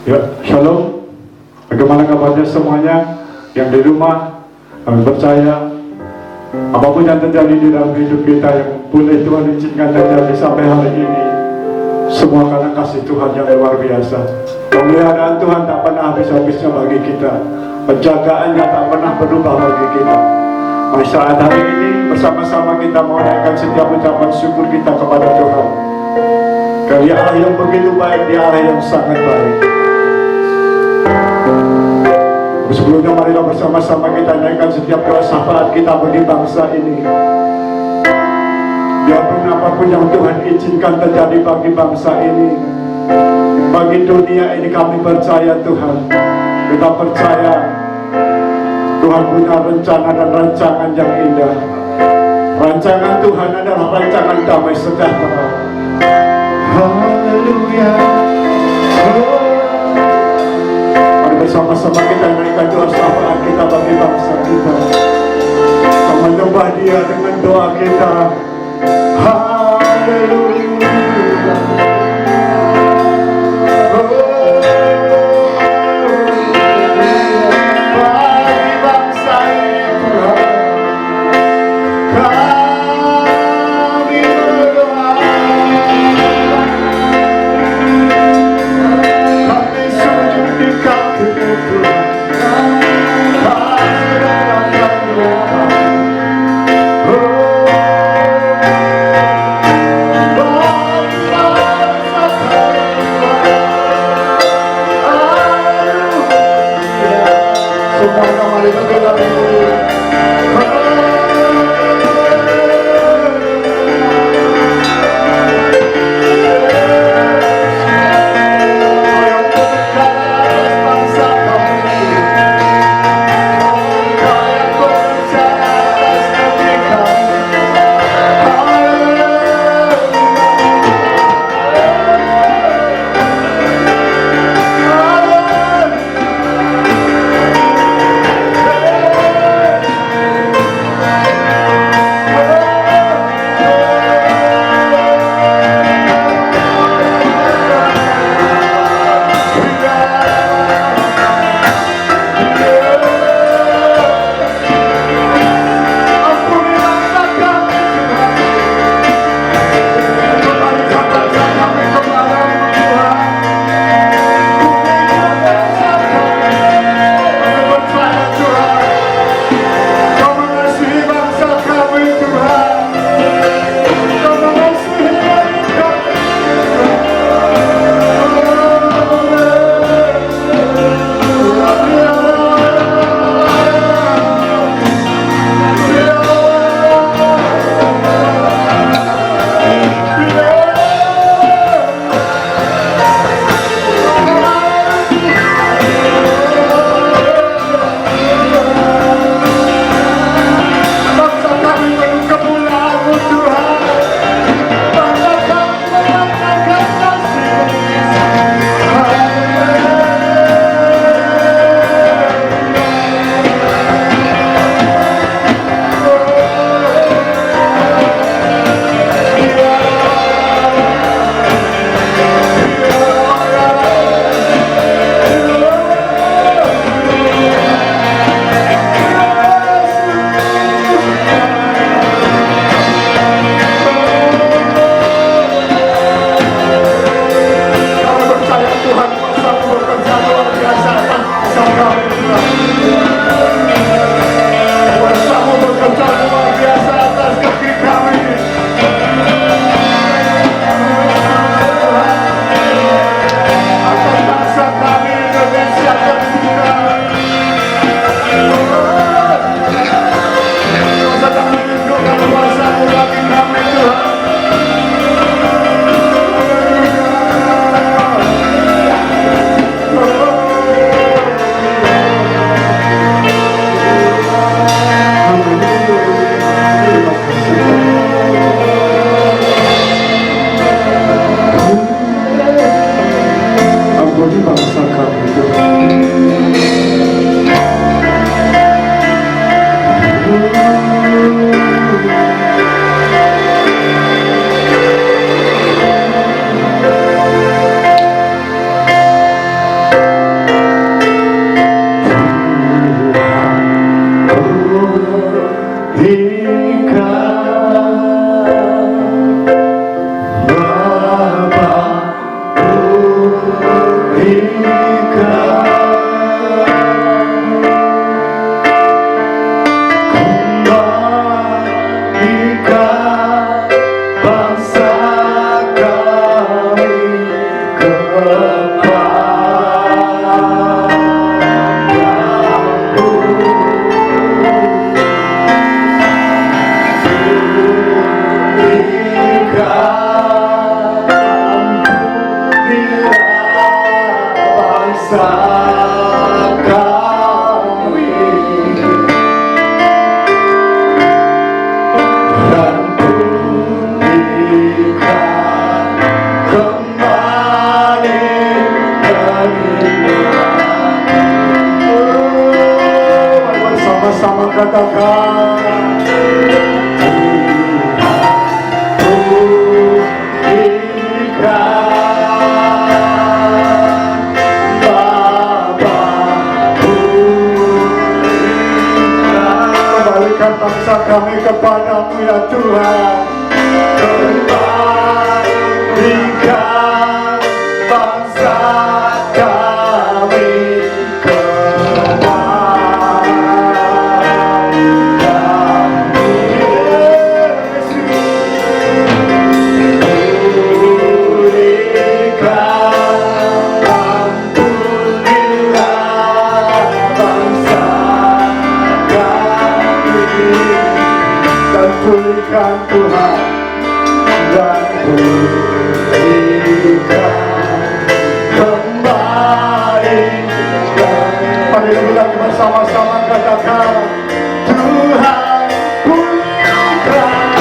Ya, shalom. Bagaimana kabarnya semuanya yang di rumah? Kami percaya apapun yang terjadi di dalam hidup kita yang boleh Tuhan izinkan terjadi sampai hari ini, semua karena kasih Tuhan yang luar biasa. Pemeliharaan Tuhan tak pernah habis-habisnya bagi kita. Penjagaannya tak pernah berubah bagi kita. Mari saat hari ini bersama-sama kita menaikkan setiap ucapan syukur kita kepada Tuhan. Karena Dia Allah yang begitu baik, Dia Allah yang sangat baik. Sebelumnya marilah bersama-sama kita naikkan setiap doa syafaat kita bagi bangsa ini. Biarpun apapun yang Tuhan izinkan terjadi bagi bangsa ini, bagi dunia ini, kami percaya Tuhan. Kita percaya Tuhan punya rencana dan rancangan yang indah. Rancangan Tuhan adalah rancangan damai sejahtera. Haleluya. Bersama-sama kita naikkan doa syafaat kita bagi bangsa kita. Kita menyembah Dia dengan doa kita. Haleluya. Bagi bangsa ini Tuhan, kami berdoa. Kami sujud di kaki Tuhan. bangsa kami, dan pulihkan kembali kehidupan. Mari bersama-sama katakan, bangsa kami kepadamu ya Tuhan. Kembalikan bangsa kami pulihkan Tuhan, dan pulihkan kembali. Mari lebih lagi bersama-sama katakan, Tuhan pulihkan,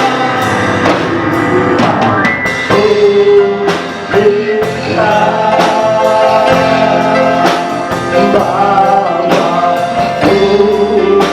Bapa pulihkan.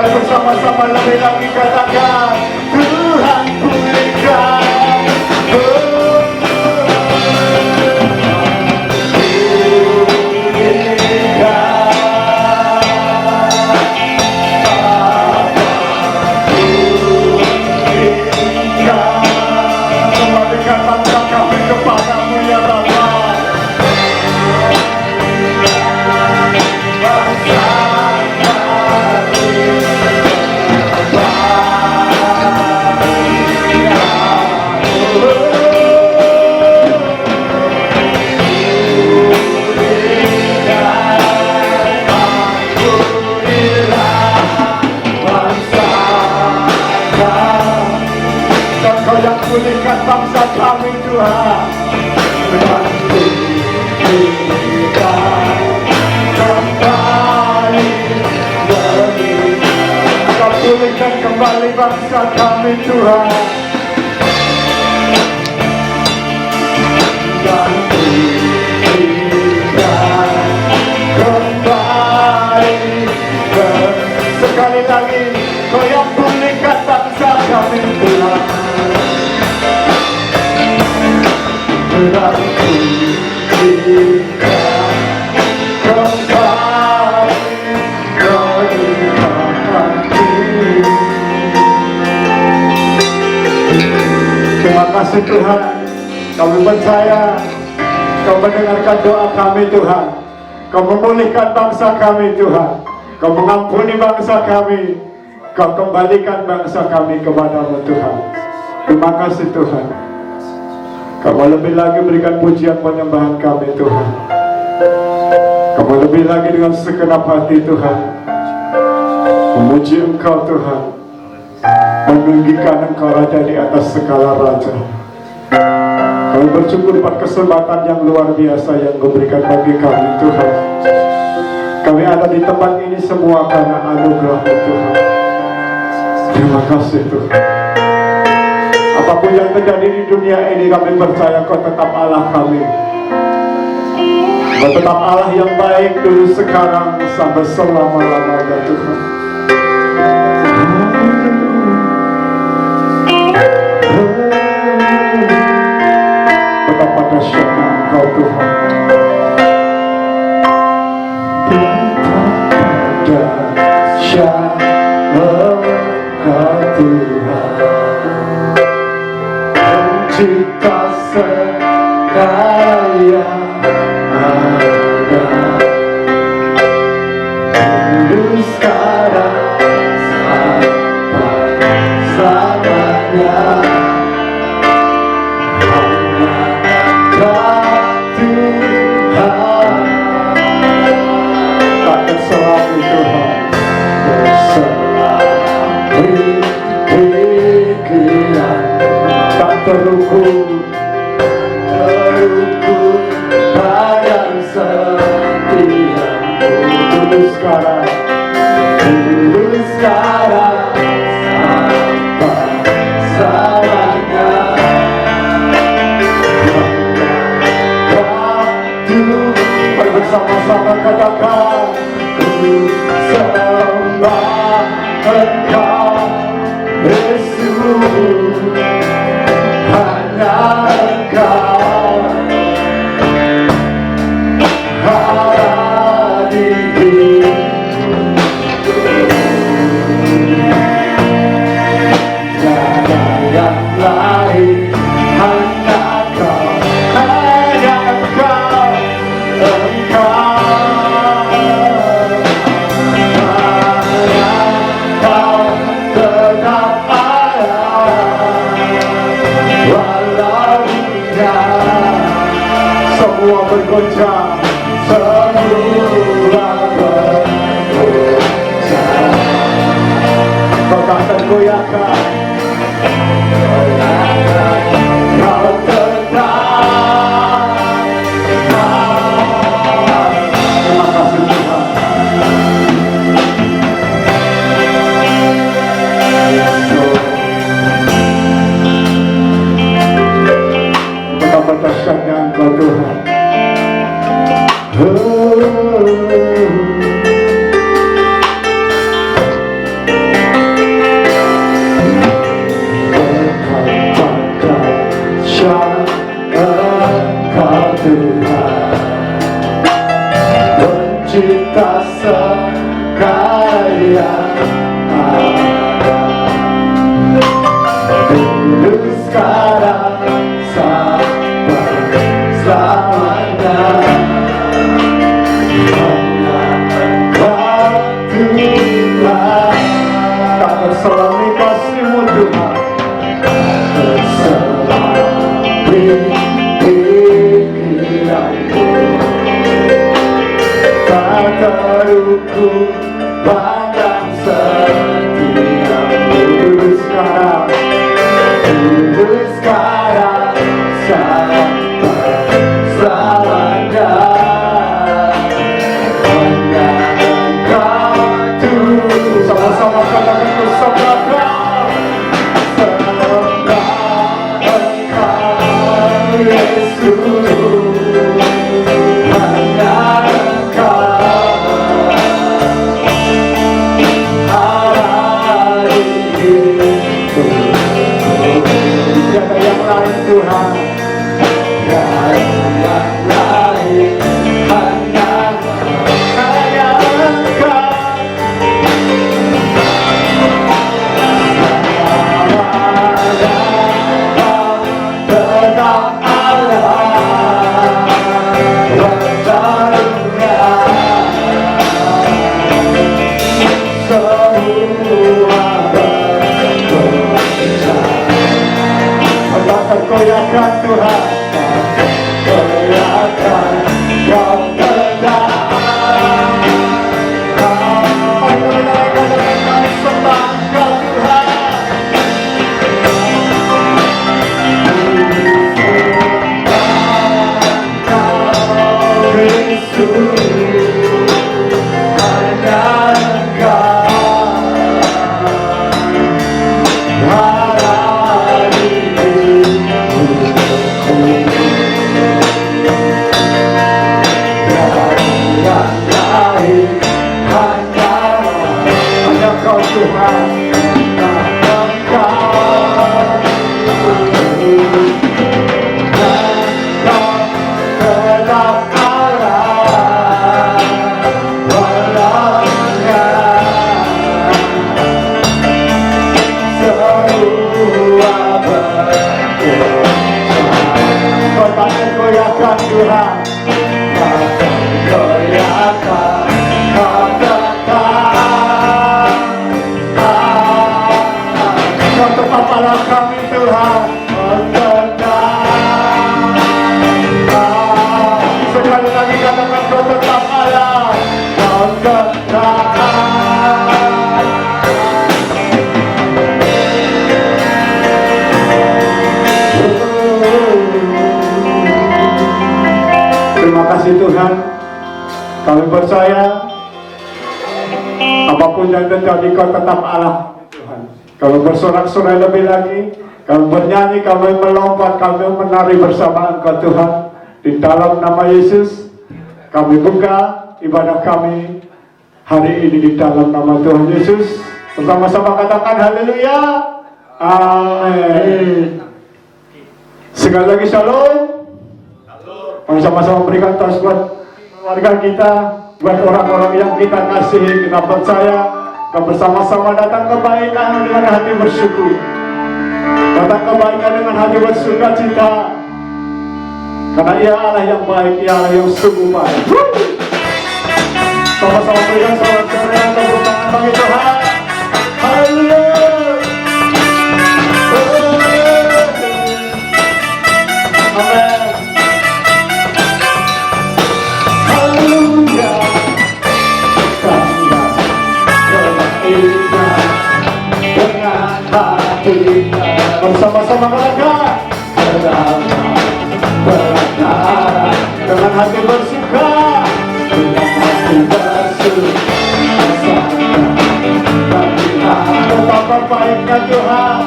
Bersama-sama lebih lagi katakan, Tuhan pulihkan, kembalikan bangsa kami kepadamu ya Bapa. Pulihkan bangsa kami Tuhan, dan pulihkan kembali, Kau pulihkan kembali bangsa kami Tuhan, dan pulihkan kembali. Sekali lagi, Kau yang pulihkan bangsa kami Tuhan, dan pulihkan kembali kehidupan. Terima kasih Tuhan, kami percaya Kau mendengarkan doa kami Tuhan. Kau memulihkan bangsa kami Tuhan. Kau mengampuni bangsa kami. Kau kembalikan bangsa kami kepadamu Tuhan. Terima kasih Tuhan. Kamu lebih lagi berikan pujian penyembahan kami Tuhan. Kamu lebih lagi dengan segenap hati Tuhan memuji Engkau Tuhan, meninggikan Engkau Raja di atas segala Raja. Kami bersyukur pada kesempatan yang luar biasa yang Kau berikan bagi kami Tuhan. Kami ada di tempat ini semua karena anugerah-Mu Tuhan. Terima kasih Tuhan. Apapun yang terjadi di dunia ini, kami percaya Kau tetap Allah kami. Kau tetap Allah yang baik dulu, sekarang, sampai selama-lamanya Tuhan. Betapa dahsyatnya Engkau Tuhan. Betapa Shalom kau Tuhan, pencipta segala ada, dulu sekarang sampai selamanya. Hanya Kau Tuhan, tak terselalu Tuhan, terselalu pikiran, tak terukur pada setia. Dulu sekarang sampai selamanya. Mari bersama-sama katakan, ku sembah Engkau Yesus, hanya Engkau ada di hidupku. Tiada yang lain, hanya Kau, hanya Engkau, Engkau, hanya Kau tetap ada, walau dunia semua bergoncang, semua bergoncang. Kau tak tergoyahkan, Kau tetap. Terima kasih Tuhan. Betapa dahsyatnya Engkau Tuhan. Betapa dahsyat Engkau Tuhan, pencipta segala ada, dulu sekarang sampai selamanya. Hanya Engkau Tuhan, tak terselami kasih-Mu Tuhan, terselami pikiranku, tak terukur pandang setiamu. Dulu sekarang sampai selamanya. Hanya Engkau Tuhan, sama-sama katakan ku sembah Engkau Yesus, hanya Engkau ada di hidupku. Tiada yang lain Tuhan, tiada yang lain, hanya Engkau. Tetap ada, wajarnya semua bergoncang. Tak tergoyahkan Tuhan, tak tergoyahkan, Kau tetap. Mari kita sembah Kau Tuhan. Yesus, hanya Engkau ada di hidupku. kasih Tuhan. Kami percaya apapun yang terjadi Kau tetap Allah Tuhan. Kami bersorak-sorai lebih lagi, kami bernyanyi, kami melompat, kami menari bersama Engkau Tuhan. Di dalam nama Yesus kami buka ibadah kami hari ini di dalam nama Tuhan Yesus. Bersama-sama katakan haleluya. Amin. Sekali lagi shalom. Mari sama-sama berikan tos buat keluarga kita, buat orang-orang yang kita kasihi, kita percaya, kita bersama-sama datang kebaikan dengan hati bersyukur, datang kebaikan dengan hati bersuka cita, karena Ia Allah yang baik, Ia Allah yang sungguh baik. Sama-sama berikan sorak-sorai yang tepuk tangan bagi Tuhan. Haleluya. Amin. Bersama-sama katakan dengan hati bersuka, dengan hati bersuka, betapa baiknya Tuhan.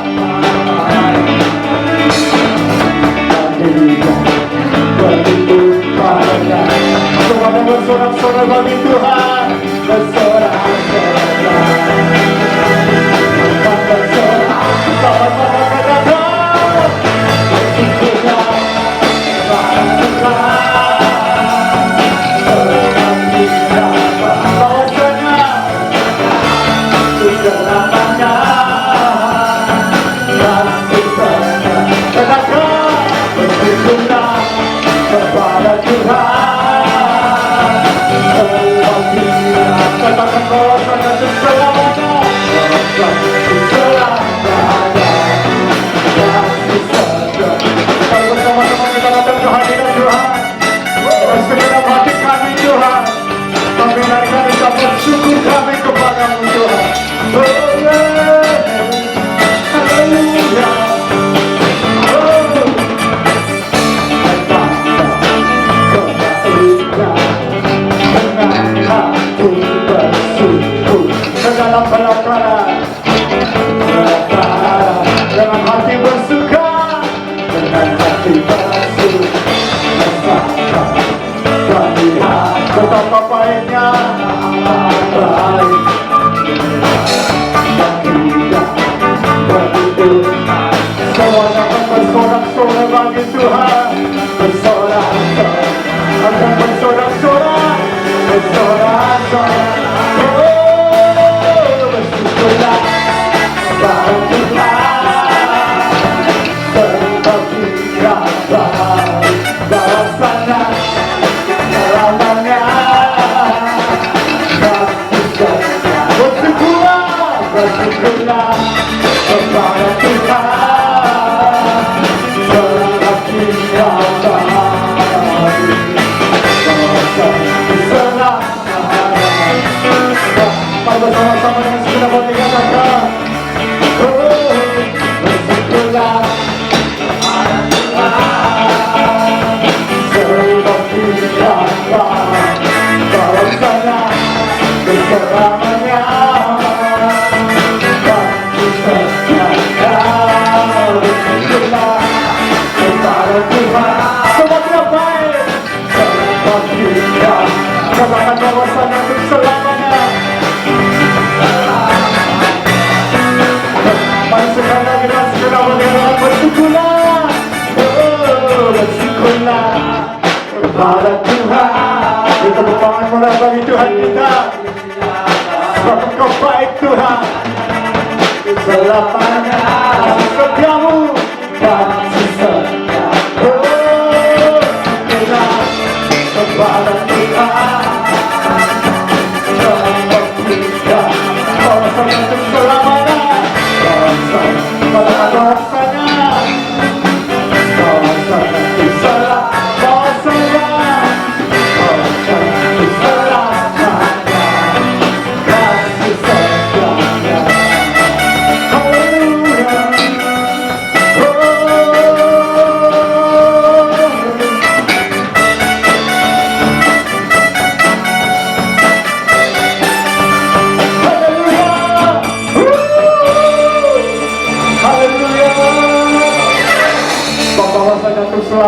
Semuanya bersorak-sorai bagi Tuhan, bersorak-sorai. Betapa baiknya semuanya akan bersorak-sorai bagi Tuhan. Bersorak-sorai, akan bersorak-sorai, bersorak-sorai. Bersyukurlah pada Tuhan, sebab Dia baik. Bahwasanya bersyukurlah kepada Tuhan, sebab Dia baik. Mari bersama-sama dengan segenap hati katakan, bersyukurlah kepada Tuhan, sebab Dia baik. Bahwasanya keselamanya katakan bahwasanya untuk selamanya. Mari sekali lagi dan segera berdoa, bersyukurlah, bersyukurlah kepada Tuhan. Kita bertangan mulai bagi Tuhan kita, sebab Engkau baik Tuhan. Selamanya setiamu kasih setia. Bersyukurlah kepada Tuhan.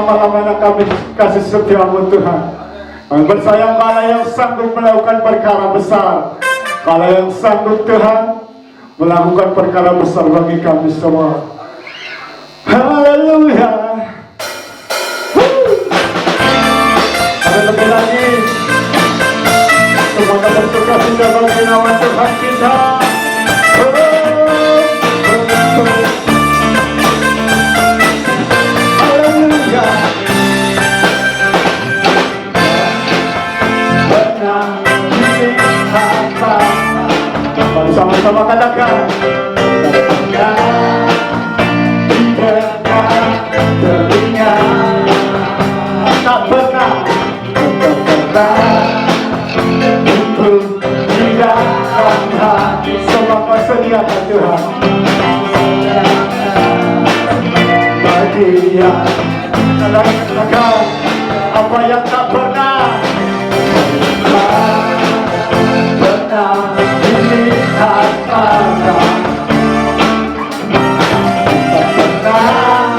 selama-lamanya kami kasih setiamu Tuhan. Kami percaya Engkaulah yang sanggup melakukan perkara besar. Engkaulah yang sanggup Tuhan melakukan perkara besar bagi kami semua. Haleluya. Ada lebih lagi. Semuanya bersuka cita bagi nama Tuhan kita. Haleluya. Benar dilihat. Mari sama-sama katakan. Tak pernah untuk di dalam hati semua persediaan Tuhan bagi dia. Katakan apa yang tak pernah dilihat pada, tak pernah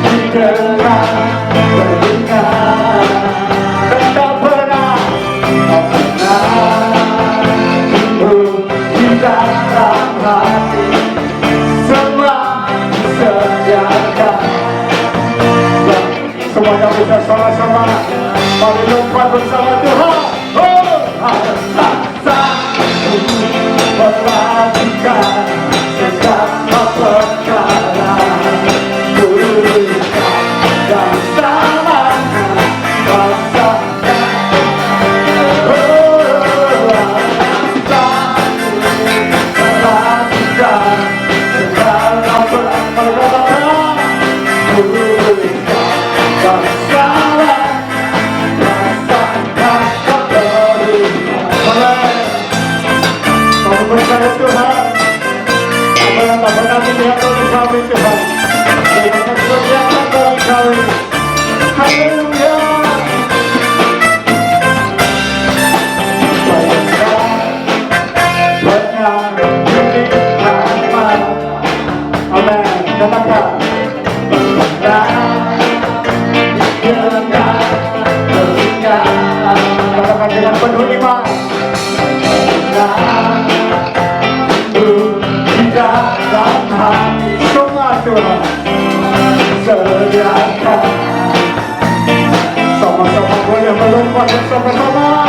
didengar telinga, tak pernah timbul di dalam hati, semua disediakan. Semuanya bisa sama-sama mari lompat bersama Tuhan. Oh, ada perhatikan segala perkara, berikan dan salahkan rasakan. Perhatikan segala perkara, berikan dan salahkan rasakan. Kami percaya Tuhan, apa yang tak pernah dilihat oleh kami Tuhan, dengan kesediaan dalam kami. Haleluya. Benar dilihat pada. Amin. Katakan. Benar dilihat. Katakan dengan penuh iman. Dalam hati semua Tuhan sediakan. Sama-sama boleh melompat bersama-sama.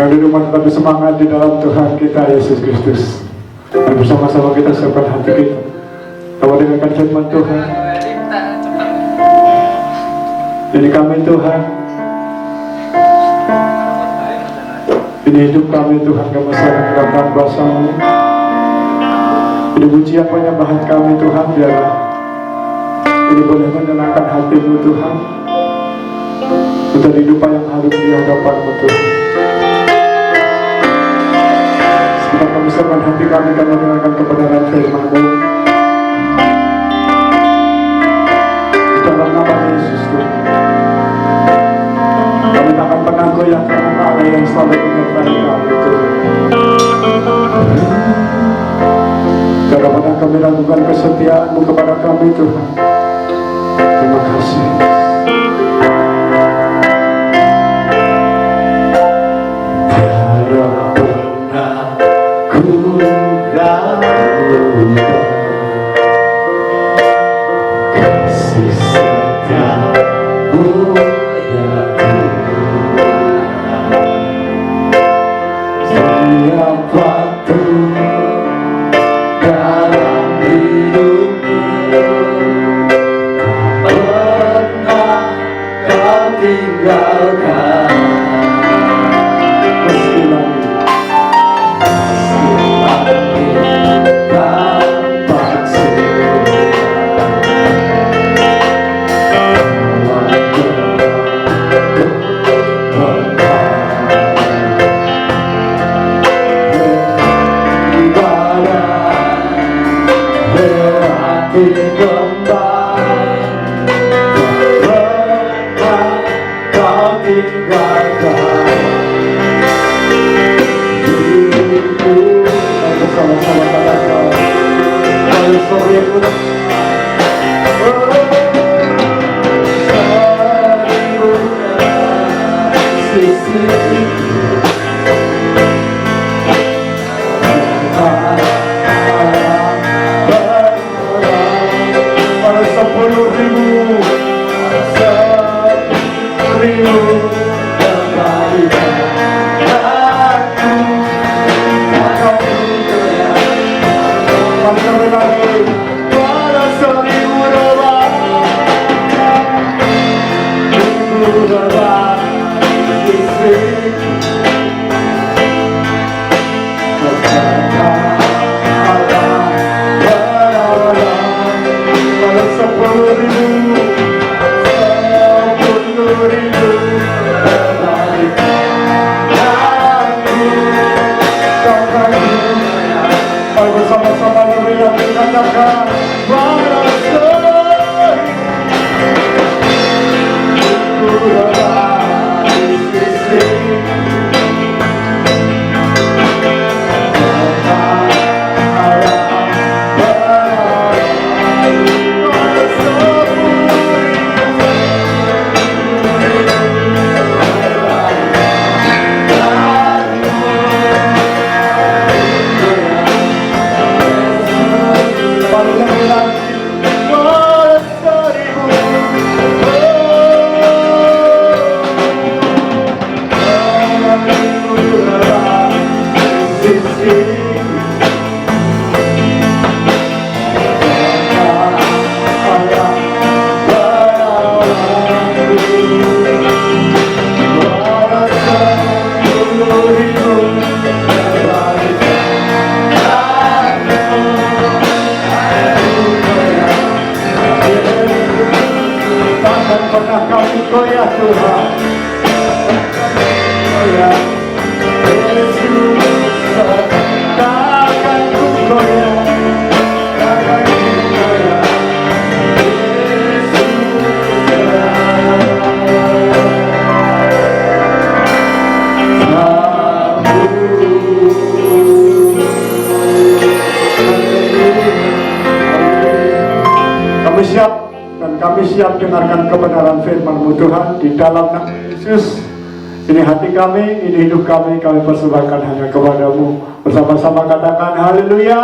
Yang di rumah tetap semangat di dalam Tuhan kita Yesus Kristus. Dan bersama-sama kita siapkan hati kita. Kita dengarkan firman Tuhan. Jadi kami Tuhan, ini hidup kami Tuhan, kami serahkan kuasa-Mu. Ini pujian penyembahan kami Tuhan, biarlah ini boleh menyenangkan hati-Mu Tuhan, untuk kehidupan yang harum di hadapan-Mu Tuhan. Sekarang kami serahkan hati kami, kami mendengarkan kebenaran firman-Mu. Di dalam nama Yesus Tuhan, kami tak akan pernah goyah karena Allah yang selalu menyertai kami Tuhan. Karena pernah kami lakukan kesetiaan-Mu kepada kami Tuhan. Terima kasih. Tiada pernah ku ragukan kasih setiamu ya Tuhan. Setiap waktu dalam hidupku tak pernah kau tinggalkan. Meski langit tampak suram, berarti kembali tak pernah kau tinggalkan diriku. Bersama-sama katakan Ayo sore-ku bersama-sama berilah katakan kami siap dengarkan kebenaran firman-Mu Tuhan di dalam nama Yesus. Ini hati kami, ini hidup kami persembahkan hanya kepada-Mu. Bersama-sama katakan haleluya.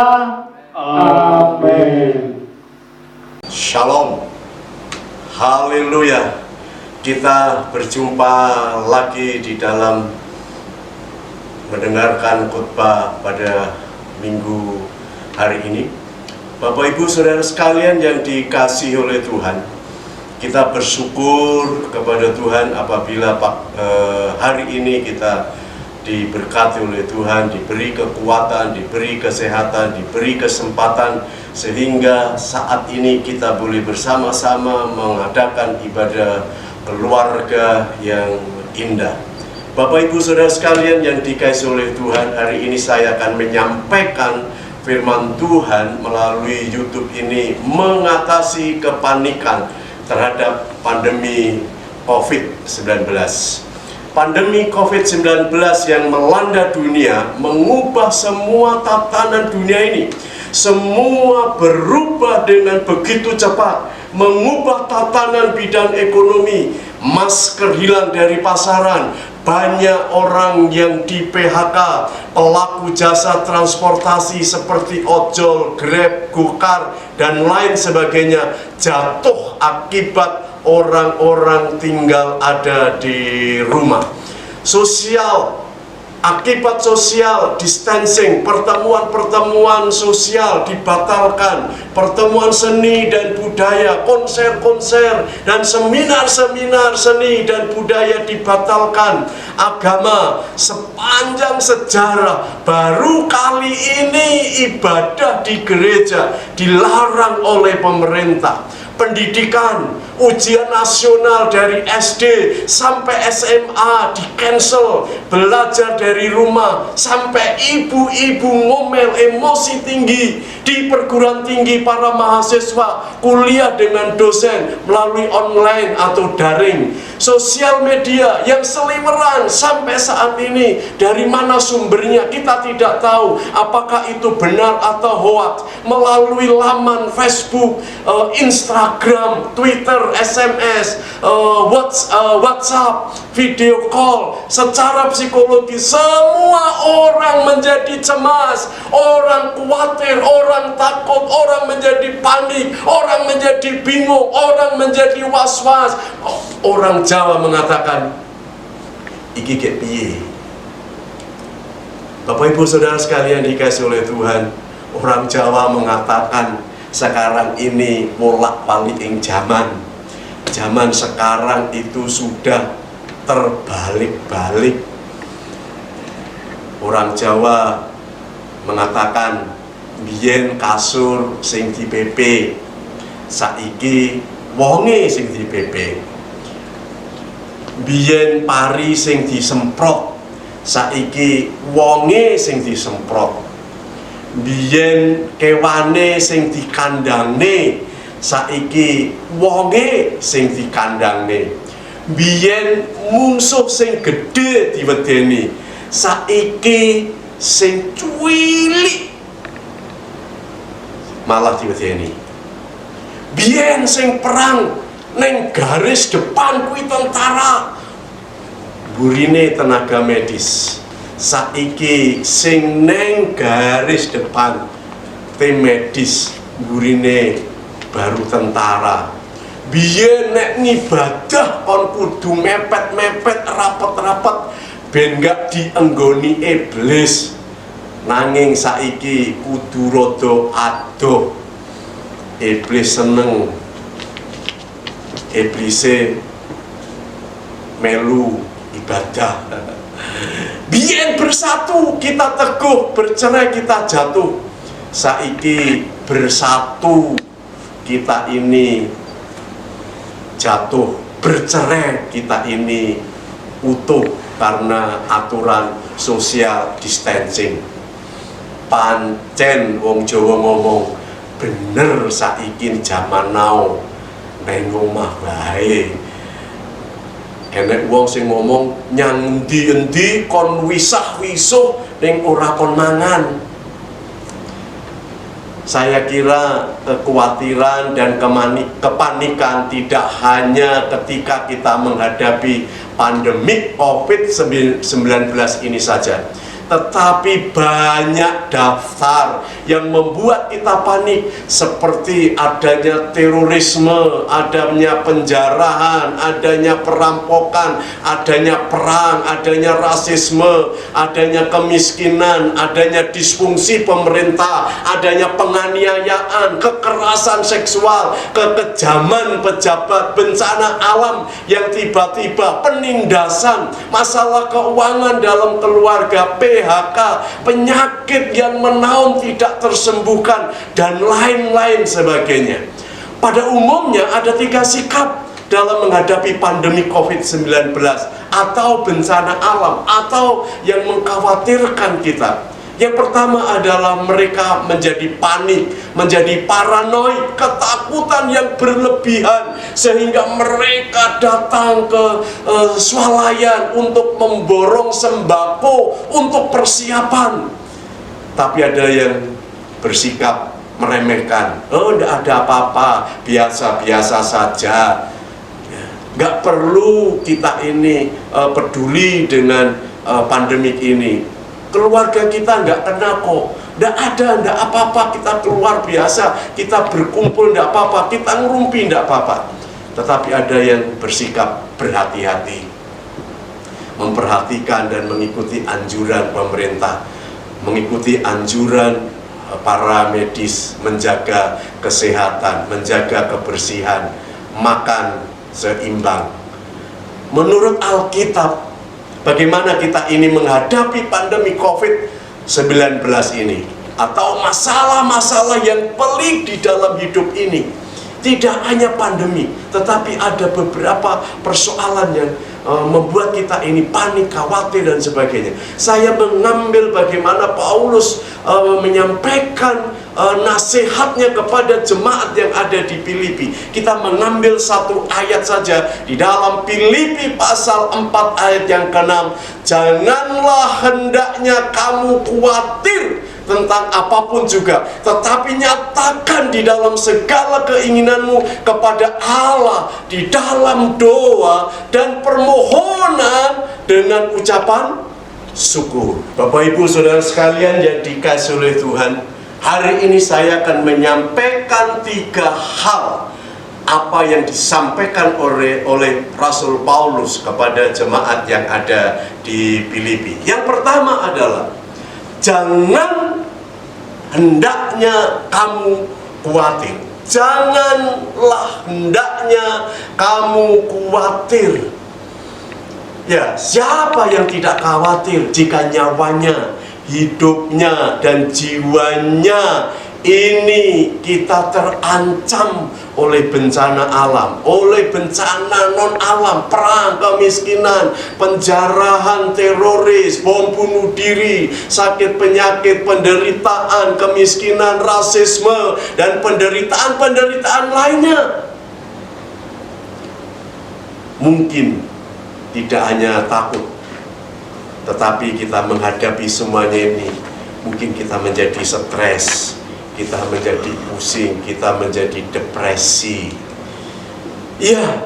Amin. Shalom. Haleluya. Kita berjumpa lagi di dalam mendengarkan khotbah pada minggu hari ini. Bapak Ibu Saudara sekalian yang dikasihi oleh Tuhan, kita bersyukur kepada Tuhan apabila hari ini kita diberkati oleh Tuhan, diberi kekuatan, diberi kesehatan, diberi kesempatan, sehingga saat ini kita boleh bersama-sama mengadakan ibadah keluarga yang indah. Bapak Ibu Saudara sekalian yang dikasihi oleh Tuhan, hari ini saya akan menyampaikan firman Tuhan melalui YouTube ini, mengatasi kepanikan terhadap pandemi COVID-19. Pandemi COVID-19 yang melanda dunia mengubah semua tatanan dunia ini. Semua berubah dengan begitu cepat, mengubah tatanan bidang ekonomi. Masker hilang dari pasaran, banyak orang yang di PHK, pelaku jasa transportasi seperti ojol, Grab, Gokar, dan lain sebagainya jatuh akibat orang-orang tinggal ada di rumah. Akibat social distancing, pertemuan-pertemuan sosial dibatalkan, pertemuan seni dan budaya, konser-konser dan seminar-seminar seni dan budaya dibatalkan. Agama sepanjang sejarah baru kali ini ibadah di gereja dilarang oleh pemerintah. Pendidikan, ujian nasional dari SD sampai SMA di-cancel, belajar dari rumah, sampai ibu-ibu ngomel, emosi tinggi di perguruan tinggi para mahasiswa, kuliah dengan dosen melalui online atau daring. Sosial media yang seliweran sampai saat ini, dari mana sumbernya kita tidak tahu, apakah itu benar atau hoax, melalui laman Facebook, Instagram, Twitter, SMS, WhatsApp, video call. Secara psikologi semua orang menjadi cemas, orang khawatir, orang takut, orang menjadi panik, orang menjadi bingung, orang menjadi was-was. Orang Jawa mengatakan, iki gek piye. Bapak Ibu Saudara sekalian dikasihi oleh Tuhan, orang Jawa mengatakan sekarang ini bolak-balik zaman. Zaman sekarang itu sudah terbalik-balik. Orang Jawa mengatakan biyen kasur sing dipepe, saiki wonge sing dipepe. Biyen pari sing disemprot, saiki wonge sing disemprot. Biyen kewane sing dikandangne, saiki wonge sing dikandangne. Biyen mungsuh sing gedhe diwedeni, saiki sing cuwilik malah diwedeni. Biyen sing perang neng garis depan kuwi tentara, burine tenaga medis. Saiki sing neng garis depan tim medis, burine baru tentara. Biyen nek ngibadah kon kudu mepet-mepet, rapet-rapet ben gak dienggoni iblis. Nanging saiki kudu rada adoh. Iblis seneng, iblise melu ibadah. Biyen bersatu kita teguh, bercerai kita jatuh. Saiki bersatu kita ini jatuh, bercerai kita ini utuh karena aturan social distancing. Pancen wong Jawa ngomong, bener saiki zaman now nang omah wae. Enek wong sing ngomong nyang endi-endi kon wisah-wisuh ning ora kon mangan. Saya kira kekhawatiran dan kepanikan tidak hanya ketika kita menghadapi pandemi COVID-19 ini saja. tetapi banyak daftar yang membuat kita panik, seperti adanya terorisme, adanya penjarahan, adanya perampokan, adanya perang, adanya rasisme, adanya kemiskinan, adanya disfungsi pemerintah, adanya penganiayaan, kekerasan seksual, kekejaman pejabat, bencana alam yang tiba-tiba, penindasan, masalah keuangan dalam keluarga, PHK, penyakit yang menaun tidak tersembuhkan, dan lain-lain sebagainya. Pada umumnya ada 3 sikap dalam menghadapi pandemi COVID-19 atau bencana alam atau yang mengkhawatirkan kita. Yang pertama adalah mereka menjadi panik, menjadi paranoid, ketakutan yang berlebihan, sehingga mereka datang ke swalayan untuk memborong sembako untuk persiapan. Tapi ada yang bersikap meremehkan, oh tidak ada apa-apa, biasa-biasa saja. Nggak perlu kita ini peduli dengan pandemik ini. Keluarga kita nggak kena kok, nggak apa-apa, kita keluar biasa, kita berkumpul nggak apa-apa, kita ngerumpi nggak apa-apa. Tetapi ada yang bersikap berhati-hati, memperhatikan dan mengikuti anjuran pemerintah, mengikuti anjuran para medis, menjaga kesehatan, menjaga kebersihan, makan seimbang. Menurut Alkitab, bagaimana kita ini menghadapi pandemi COVID-19 ini, atau masalah-masalah yang pelik di dalam hidup ini? Tidak hanya pandemi, tetapi ada beberapa persoalan yang membuat kita ini panik, khawatir, dan sebagainya. Saya mengambil bagaimana Paulus menyampaikan nasihatnya kepada jemaat yang ada di Filipi. Kita mengambil satu ayat saja di dalam Filipi pasal 4 ayat yang ke-6. Janganlah hendaknya kamu khawatir tentang apapun juga, tetapi nyatakan di dalam segala keinginanmu kepada Allah di dalam doa dan permohonan dengan ucapan syukur. Bapak Ibu Saudara sekalian yang dikasihi oleh Tuhan, hari ini saya akan menyampaikan 3 hal apa yang disampaikan oleh Rasul Paulus kepada jemaat yang ada di Filipi. Yang pertama adalah, jangan hendaknya kamu khawatir. Janganlah hendaknya kamu khawatir. Ya, siapa yang tidak khawatir jika nyawanya, hidupnya, dan jiwanya ini kita terancam oleh bencana alam, oleh bencana non-alam, perang, kemiskinan, penjarahan, teroris, bom bunuh diri, sakit penyakit, penderitaan, kemiskinan, rasisme, dan penderitaan-penderitaan lainnya. Mungkin tidak hanya takut, tetapi kita menghadapi semuanya ini, mungkin kita menjadi stres, kita menjadi pusing, kita menjadi depresi. Iya,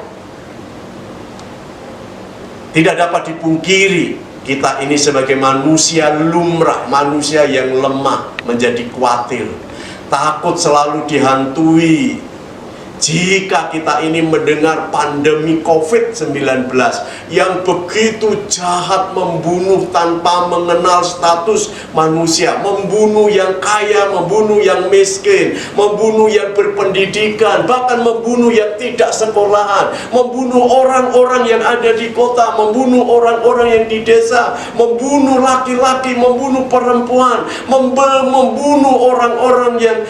tidak dapat dipungkiri, kita ini sebagai manusia lumrah, manusia yang lemah, menjadi khawatir, takut selalu dihantui. Jika kita ini mendengar pandemi COVID-19 yang begitu jahat, membunuh tanpa mengenal status manusia, membunuh yang kaya, membunuh yang miskin, membunuh yang berpendidikan, bahkan membunuh yang tidak sekolahan, membunuh orang-orang yang ada di kota, membunuh orang-orang yang di desa, membunuh laki-laki, membunuh perempuan, membunuh orang-orang yang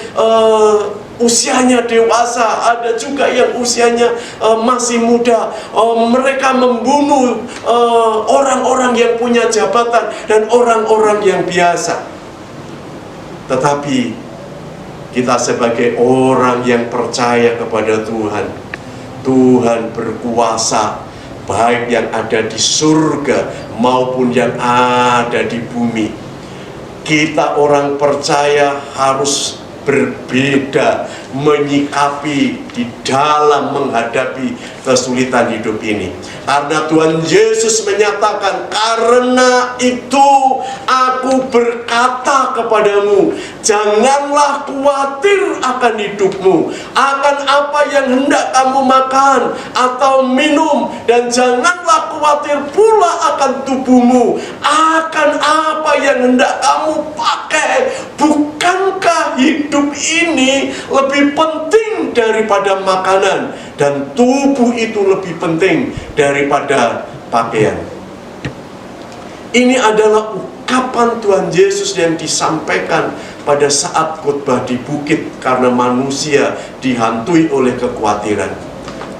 usianya dewasa, ada juga yang usianya masih muda. Mereka membunuh orang-orang yang punya jabatan dan orang-orang yang biasa. Tetapi kita sebagai orang yang percaya kepada Tuhan, Tuhan berkuasa, baik yang ada di surga maupun yang ada di bumi. Kita orang percaya harus berbeda menyikapi di dalam menghadapi kesulitan hidup ini. Karena Tuhan Yesus menyatakan, karena itu aku berkata kepadamu, janganlah khawatir akan hidupmu, akan apa yang hendak kamu makan atau minum, dan janganlah khawatir pula akan tubuhmu, akan apa yang hendak kamu pakai. Bukankah hidup ini lebih penting daripada makanan, dan tubuh itu lebih penting daripada pakaian? Ini adalah ungkapan Tuhan Yesus yang disampaikan pada saat khotbah di bukit karena manusia dihantui oleh kekhawatiran.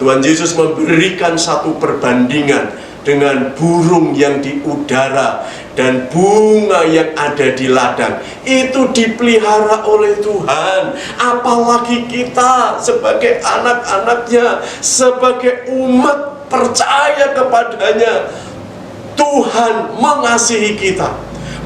Tuhan Yesus memberikan satu perbandingan dengan burung yang di udara dan bunga yang ada di ladang. Itu dipelihara oleh Tuhan. Apalagi kita sebagai anak-anaknya, sebagai umat percaya kepadanya. Tuhan mengasihi kita.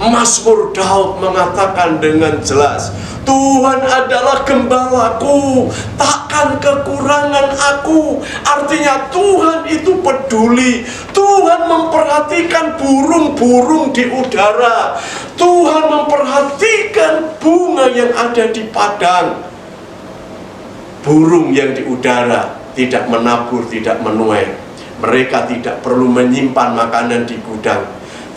Mazmur Daud mengatakan dengan jelas, Tuhan adalah gembalaku, takkan kekurangan aku. Artinya Tuhan itu peduli. Tuhan memperhatikan burung-burung di udara. Tuhan memperhatikan bunga yang ada di padang. Burung yang di udara tidak menabur, tidak menuai. Mereka tidak perlu menyimpan makanan di gudang,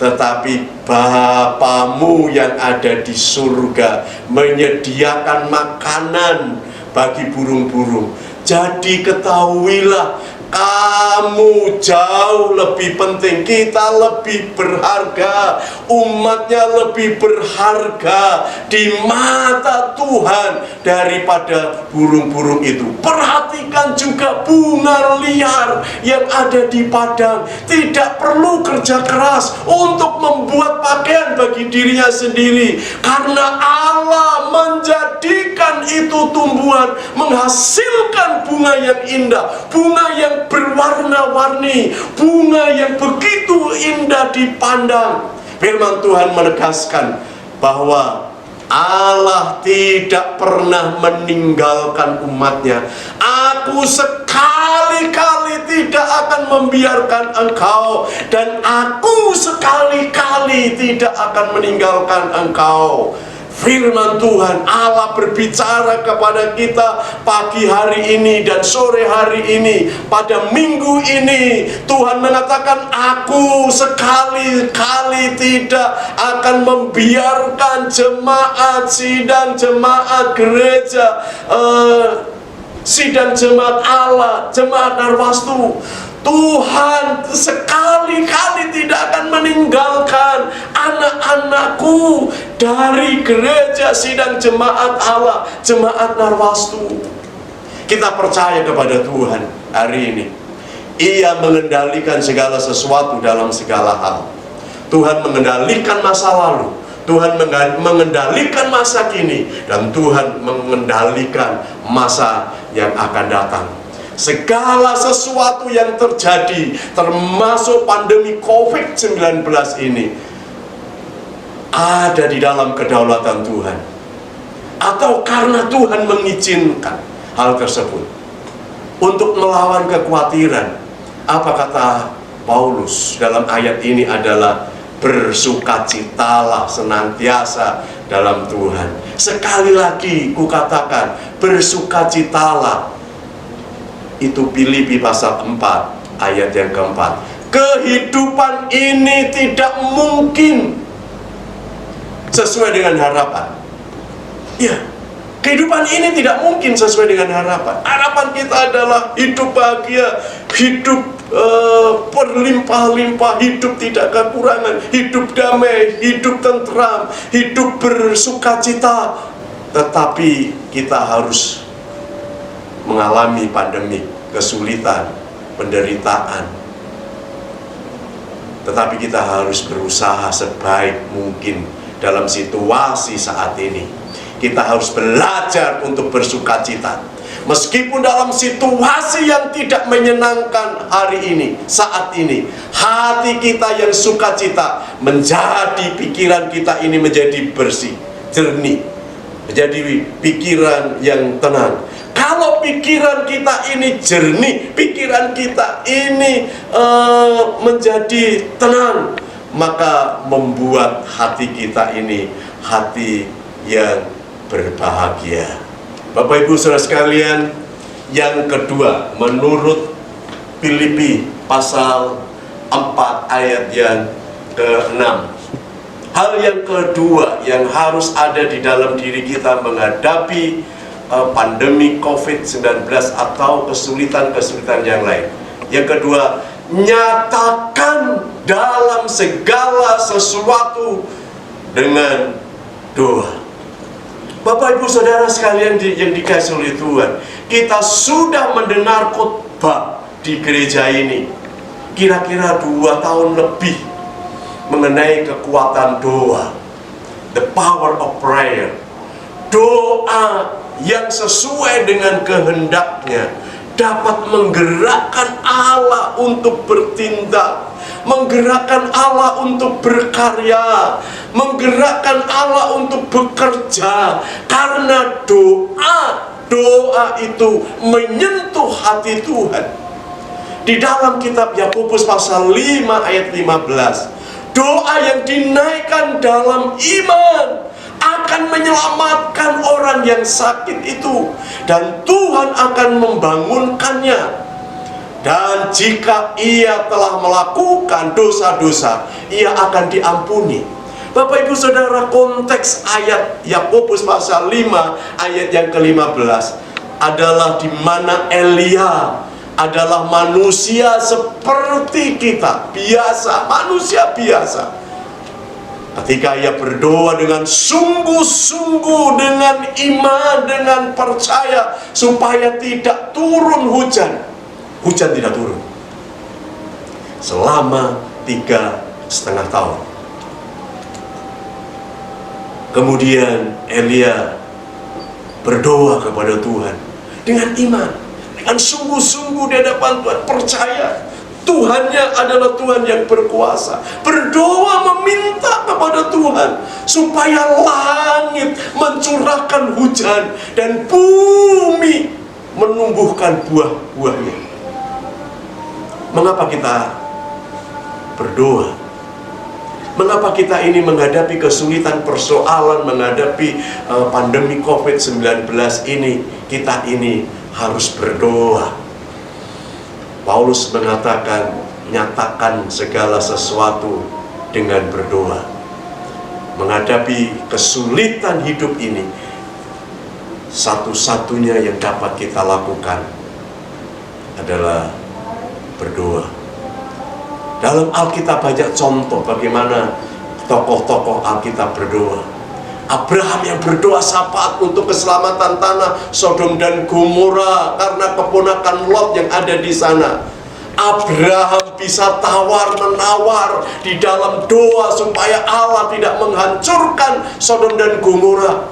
tetapi Bapamu yang ada di surga menyediakan makanan bagi burung-burung. Jadi ketahuilah, kamu jauh lebih penting. Kita lebih berharga, umatnya lebih berharga di mata Tuhan daripada burung-burung itu. Perhatikan juga bunga liar yang ada di padang. Tidak perlu kerja keras untuk membuat pakaian bagi dirinya sendiri, karena Allah menjadikan itu tumbuhan, menghasilkan bunga yang indah, bunga yang berwarna-warni, bunga yang begitu indah dipandang. Firman Tuhan menegaskan bahwa Allah tidak pernah meninggalkan umatnya. Aku sekali-kali tidak akan membiarkan engkau, dan aku sekali-kali tidak akan meninggalkan engkau. Firman Tuhan Allah berbicara kepada kita pagi hari ini dan sore hari ini. Pada minggu ini Tuhan mengatakan, aku sekali-kali tidak akan membiarkan jemaat sidang, jemaat gereja, sidang jemaat Allah, jemaat Narwastu. Tuhan sekali-kali tidak akan meninggalkan anak-anakku dari gereja sidang jemaat Allah, jemaat Narwastu. Kita percaya kepada Tuhan hari ini. Ia mengendalikan segala sesuatu dalam segala hal. Tuhan mengendalikan masa lalu, Tuhan mengendalikan masa kini, dan Tuhan mengendalikan masa yang akan datang. Segala sesuatu yang terjadi, termasuk pandemi COVID-19 ini, ada di dalam kedaulatan Tuhan, atau karena Tuhan mengizinkan hal tersebut untuk melawan kekhawatiran. Apa kata Paulus dalam ayat ini adalah, bersukacitalah senantiasa dalam Tuhan. Sekali lagi kukatakan, bersukacitalah. Itu Filipi pasal 4 ayat yang keempat. Kehidupan ini tidak mungkin sesuai dengan harapan. Ya, kehidupan ini tidak mungkin sesuai dengan harapan. Harapan kita adalah hidup bahagia, hidup berlimpah-limpah, hidup tidak kekurangan, hidup damai, hidup tentram, hidup bersukacita. Tetapi kita harus mengalami pandemi, kesulitan, penderitaan. Tetapi kita harus berusaha sebaik mungkin dalam situasi saat ini. Kita harus belajar untuk bersukacita. Meskipun dalam situasi yang tidak menyenangkan hari ini, saat ini, hati kita yang sukacita menjadi pikiran kita ini menjadi bersih, jernih, menjadi pikiran yang tenang. Kalau pikiran kita ini jernih, pikiran kita ini menjadi tenang, maka membuat hati kita ini hati yang berbahagia. Bapak Ibu Saudara sekalian, yang kedua, menurut Filipi pasal 4 ayat yang ke-6, hal yang kedua yang harus ada di dalam diri kita menghadapi pandemi COVID-19 atau kesulitan-kesulitan yang lain. Yang kedua, nyatakan dalam segala sesuatu dengan doa. Bapak Ibu Saudara sekalian yang dikasihi oleh Tuhan, kita sudah mendengar khotbah di gereja ini kira-kira 2 tahun lebih mengenai kekuatan doa, the power of prayer. Doa yang sesuai dengan kehendaknya dapat menggerakkan Allah untuk bertindak, menggerakkan Allah untuk berkarya, menggerakkan Allah untuk bekerja. Karena doa itu menyentuh hati Tuhan. Di dalam kitab Yakobus pasal 5 ayat 15, doa yang dinaikkan dalam iman akan menyelamatkan orang yang sakit itu, dan Tuhan akan membangunkannya. Dan jika ia telah melakukan dosa-dosa, ia akan diampuni. Bapak Ibu Saudara, konteks ayat Yakobus pasal 5 ayat yang ke-15 adalah di mana Elia adalah manusia seperti kita, biasa, manusia biasa. Ketika ia berdoa dengan sungguh-sungguh, dengan iman, dengan percaya, supaya tidak turun hujan. Hujan tidak turun selama 3,5 tahun. Kemudian Elia berdoa kepada Tuhan dengan iman, dengan sungguh-sungguh di hadapan Tuhan, percaya Tuhannya adalah Tuhan yang berkuasa. Berdoa meminta kepada Tuhan supaya langit mencurahkan hujan dan bumi menumbuhkan buah-buahnya. Mengapa kita berdoa? Mengapa kita ini menghadapi kesulitan, persoalan, menghadapi pandemi COVID-19 ini, kita ini harus berdoa? Paulus mengatakan, nyatakan segala sesuatu dengan berdoa. Menghadapi kesulitan hidup ini, satu-satunya yang dapat kita lakukan adalah berdoa. Dalam Alkitab banyak contoh bagaimana tokoh-tokoh Alkitab berdoa. Abraham yang berdoa syafaat untuk keselamatan tanah Sodom dan Gomora karena keponakan Lot yang ada di sana. Abraham bisa tawar-menawar di dalam doa supaya Allah tidak menghancurkan Sodom dan Gomora.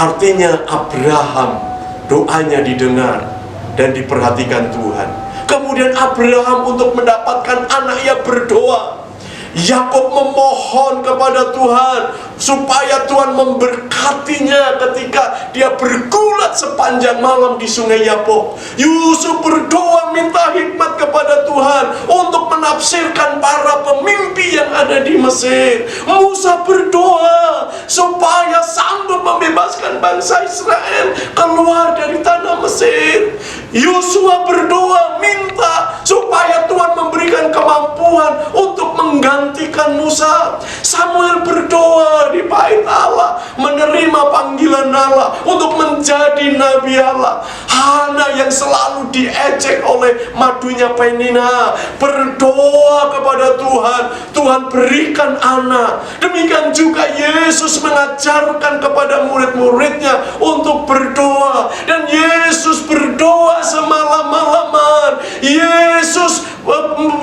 Artinya Abraham doanya didengar dan diperhatikan Tuhan. Kemudian Abraham untuk mendapatkan anak, ia berdoa. Yakub memohon kepada Tuhan supaya Tuhan memberkatinya ketika dia bergulat sepanjang malam di sungai Yabok. Yusuf berdoa minta hikmat kepada Tuhan untuk menafsirkan para pemimpi yang ada di Mesir. Musa berdoa supaya sanggup membebaskan bangsa Israel keluar dari tanah Mesir. Yosua berdoa minta supaya Tuhan memberikan kemampuan untuk menggantikan Musa. Samuel berdoa di bait Allah, menerima panggilan Allah untuk menjadi nabi Allah. Hana yang selalu diejek oleh madunya Penina berdoa kepada Tuhan, Tuhan berikan anak. Demikian juga Yesus mengajarkan kepada murid-muridnya untuk berdoa, dan Yesus berdoa semalam-malaman. Yesus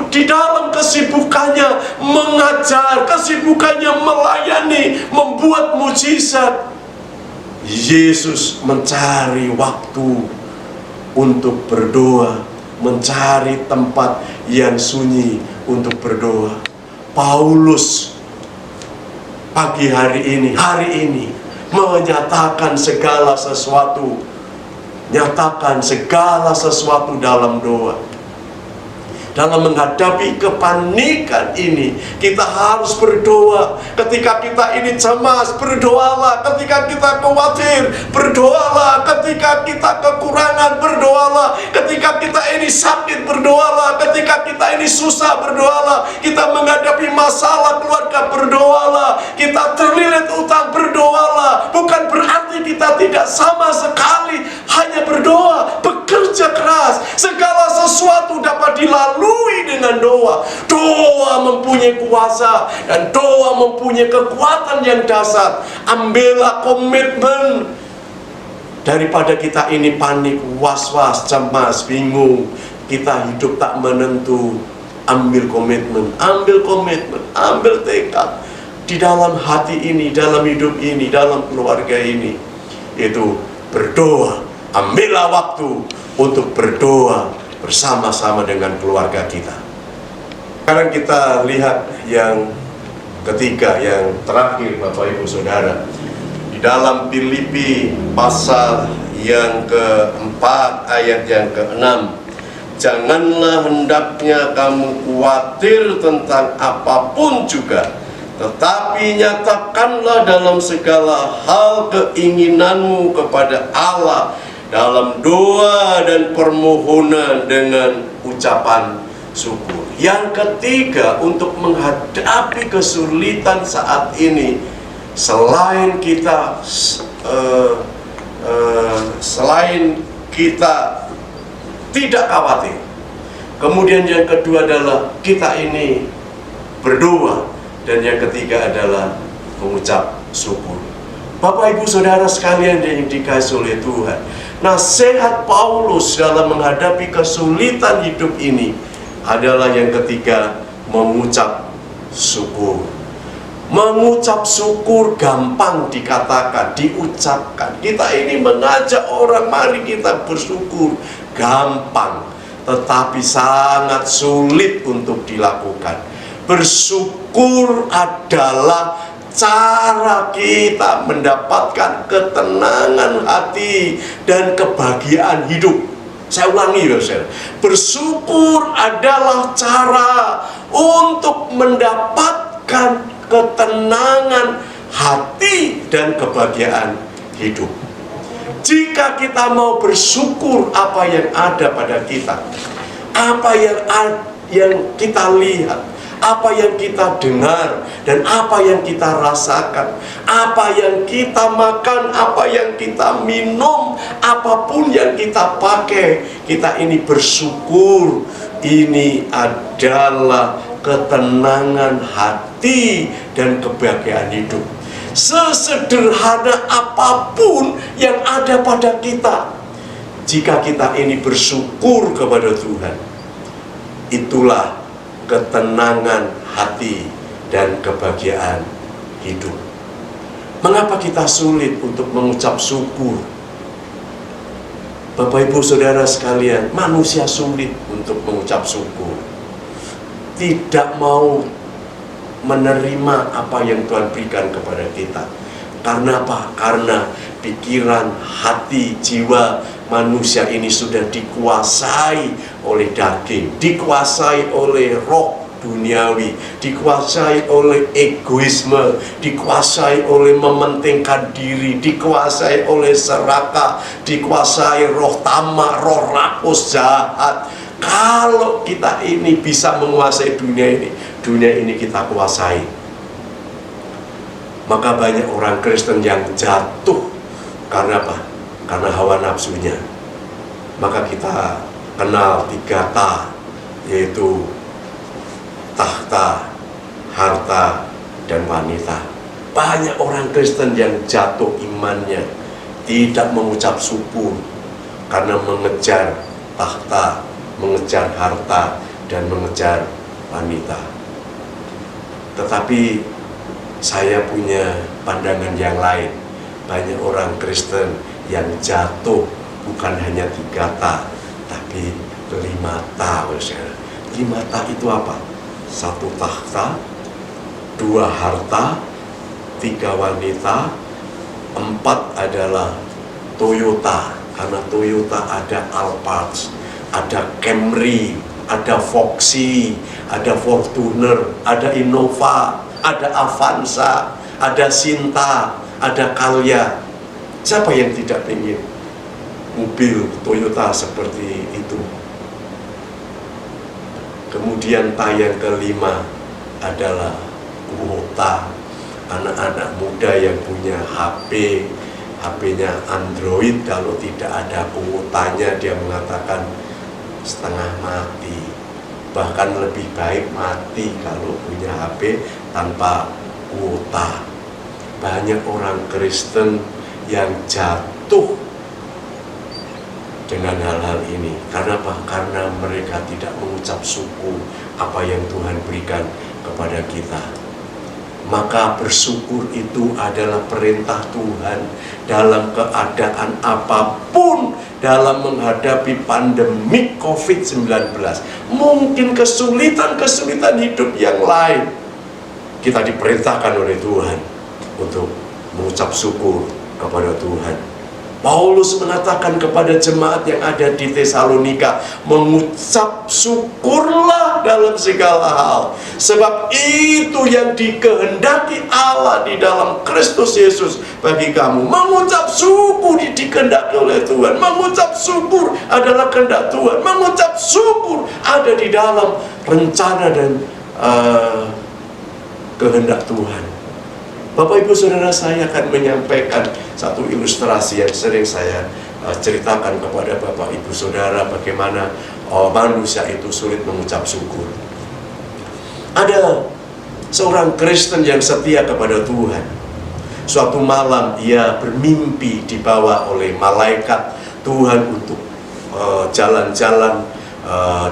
di dalam kesibukannya mengajar, kesibukannya melayani, membuat mujizat, Yesus mencari waktu untuk berdoa, mencari tempat yang sunyi untuk berdoa. Paulus pagi hari ini menyatakan segala sesuatu Nyatakan segala sesuatu dalam doa. Dalam menghadapi kepanikan ini, kita harus berdoa. Ketika kita ini cemas, berdoalah. Ketika kita khawatir, berdoalah. Ketika kita kekurangan, berdoalah. Ketika kita ini sakit, berdoalah. Ketika kita ini susah, berdoalah. Kita menghadapi masalah keluarga, berdoalah. Kita terlilit utang, berdoalah. Bukan berarti kita tidak sama sekali hanya berdoa, bekerja keras. Segala sesuatu dapat dilalui dengan doa. Doa mempunyai kuasa dan doa mempunyai kekuatan yang dahsyat. Ambillah komitmen. Daripada kita ini panik, was-was, cemas, bingung, kita hidup tak menentu. Ambil komitmen, ambil tekad. Di dalam hati ini, dalam hidup ini, dalam keluarga ini, itu berdoa. Ambillah waktu untuk berdoa bersama-sama dengan keluarga kita. Sekarang kita lihat yang ketiga, yang terakhir, Bapak Ibu Saudara. Di dalam Filipi pasal yang keempat ayat yang keenam. Janganlah hendaknya kamu khawatir tentang apapun juga, tetapi nyatakanlah dalam segala hal keinginanmu kepada Allah dalam doa dan permohonan dengan ucapan syukur. Yang ketiga, untuk menghadapi kesulitan saat ini, selain kita tidak khawatir, kemudian yang kedua adalah kita ini berdoa, dan yang ketiga adalah mengucap syukur. Bapak Ibu Saudara sekalian yang dikasihi oleh Tuhan, nasihat Paulus dalam menghadapi kesulitan hidup ini adalah yang ketiga, mengucap syukur. Mengucap syukur gampang dikatakan, diucapkan. Kita ini mengajak orang, mari kita bersyukur, gampang, tetapi sangat sulit untuk dilakukan. Bersyukur adalah cara kita mendapatkan ketenangan hati dan kebahagiaan hidup. Saya ulangi ya, saudara. Bersyukur adalah cara untuk mendapatkan ketenangan hati dan kebahagiaan hidup. Jika kita mau bersyukur apa yang ada pada kita, apa yang kita lihat, apa yang kita dengar, dan apa yang kita rasakan, apa yang kita makan, apa yang kita minum, apapun yang kita pakai, kita ini bersyukur. Ini adalah ketenangan hati dan kebahagiaan hidup. Sesederhana apapun yang ada pada kita, jika kita ini bersyukur kepada Tuhan, itulah ketenangan hati dan kebahagiaan hidup. Mengapa kita sulit untuk mengucap syukur? Bapak Ibu Saudara sekalian, manusia sulit untuk mengucap syukur. Tidak mau menerima apa yang Tuhan berikan kepada kita. Karena apa? Karena pikiran, hati, jiwa manusia ini sudah dikuasai oleh daging, dikuasai oleh roh duniawi, dikuasai oleh egoisme, dikuasai oleh mementingkan diri, dikuasai oleh serakah, dikuasai roh tamak, roh rakus jahat. Kalau kita ini bisa menguasai dunia ini kita kuasai. Maka banyak orang Kristen yang jatuh karena apa? Karena hawa nafsunya. Maka kita kenal 3 ta, yaitu tahta, harta, dan wanita. Banyak orang Kristen yang jatuh imannya, tidak mengucap syukur karena mengejar tahta, mengejar harta, dan mengejar wanita. Tetapi saya punya pandangan yang lain. Banyak orang Kristen yang jatuh bukan hanya 3 ta, tapi 5 ta. 5 ta itu apa? 1 tahta, 2 harta, 3 wanita, 4 adalah Toyota Karena Toyota ada Alphard, ada Camry, ada Foxy, ada Fortuner, ada Innova, ada Avanza, ada Sinta, ada Calya. Siapa yang tidak ingin mobil Toyota seperti itu? Kemudian yang kelima adalah kuota. Anak-anak muda yang punya HP-nya Android, kalau tidak ada kuotanya dia mengatakan setengah mati. Bahkan lebih baik mati kalau punya HP tanpa kuota. Banyak orang Kristen yang jatuh dengan hal-hal ini. Karena apa? Karena mereka tidak mengucap syukur apa yang Tuhan berikan kepada kita. Maka bersyukur itu adalah perintah Tuhan dalam keadaan apapun, dalam menghadapi pandemi COVID-19. Mungkin kesulitan-kesulitan hidup yang lain, kita diperintahkan oleh Tuhan untuk mengucap syukur kepada Tuhan. Paulus mengatakan kepada jemaat yang ada di Tesalonika, mengucap syukurlah dalam segala hal, sebab itu yang dikehendaki Allah di dalam Kristus Yesus bagi kamu. Mengucap syukur dikehendaki oleh Tuhan. Mengucap syukur adalah kehendak Tuhan. Mengucap syukur ada di dalam rencana dan kehendak Tuhan. Bapak Ibu Saudara, saya akan menyampaikan satu ilustrasi yang sering saya ceritakan kepada Bapak Ibu Saudara, bagaimana manusia itu sulit mengucap syukur. Ada seorang Kristen yang setia kepada Tuhan. Suatu malam ia bermimpi dibawa oleh malaikat Tuhan untuk jalan-jalan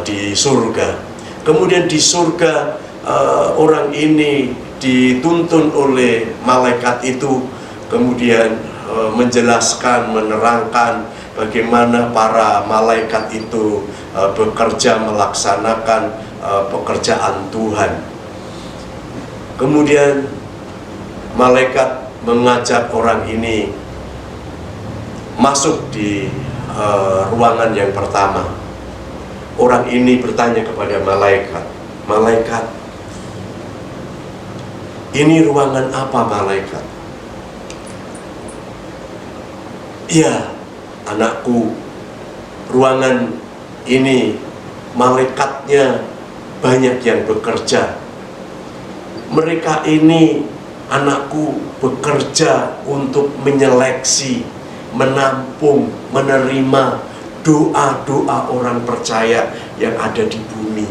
di surga. Kemudian di surga orang ini dituntun oleh malaikat itu, kemudian menjelaskan, menerangkan bagaimana para malaikat itu bekerja melaksanakan pekerjaan Tuhan. Kemudian malaikat mengajak orang ini masuk di ruangan yang pertama. Orang ini bertanya kepada malaikat, "Malaikat, ini ruangan apa, malaikat?" "Iya, anakku, ruangan ini malaikatnya banyak yang bekerja. Mereka ini, anakku, bekerja untuk menyeleksi, menampung, menerima doa-doa orang percaya yang ada di bumi."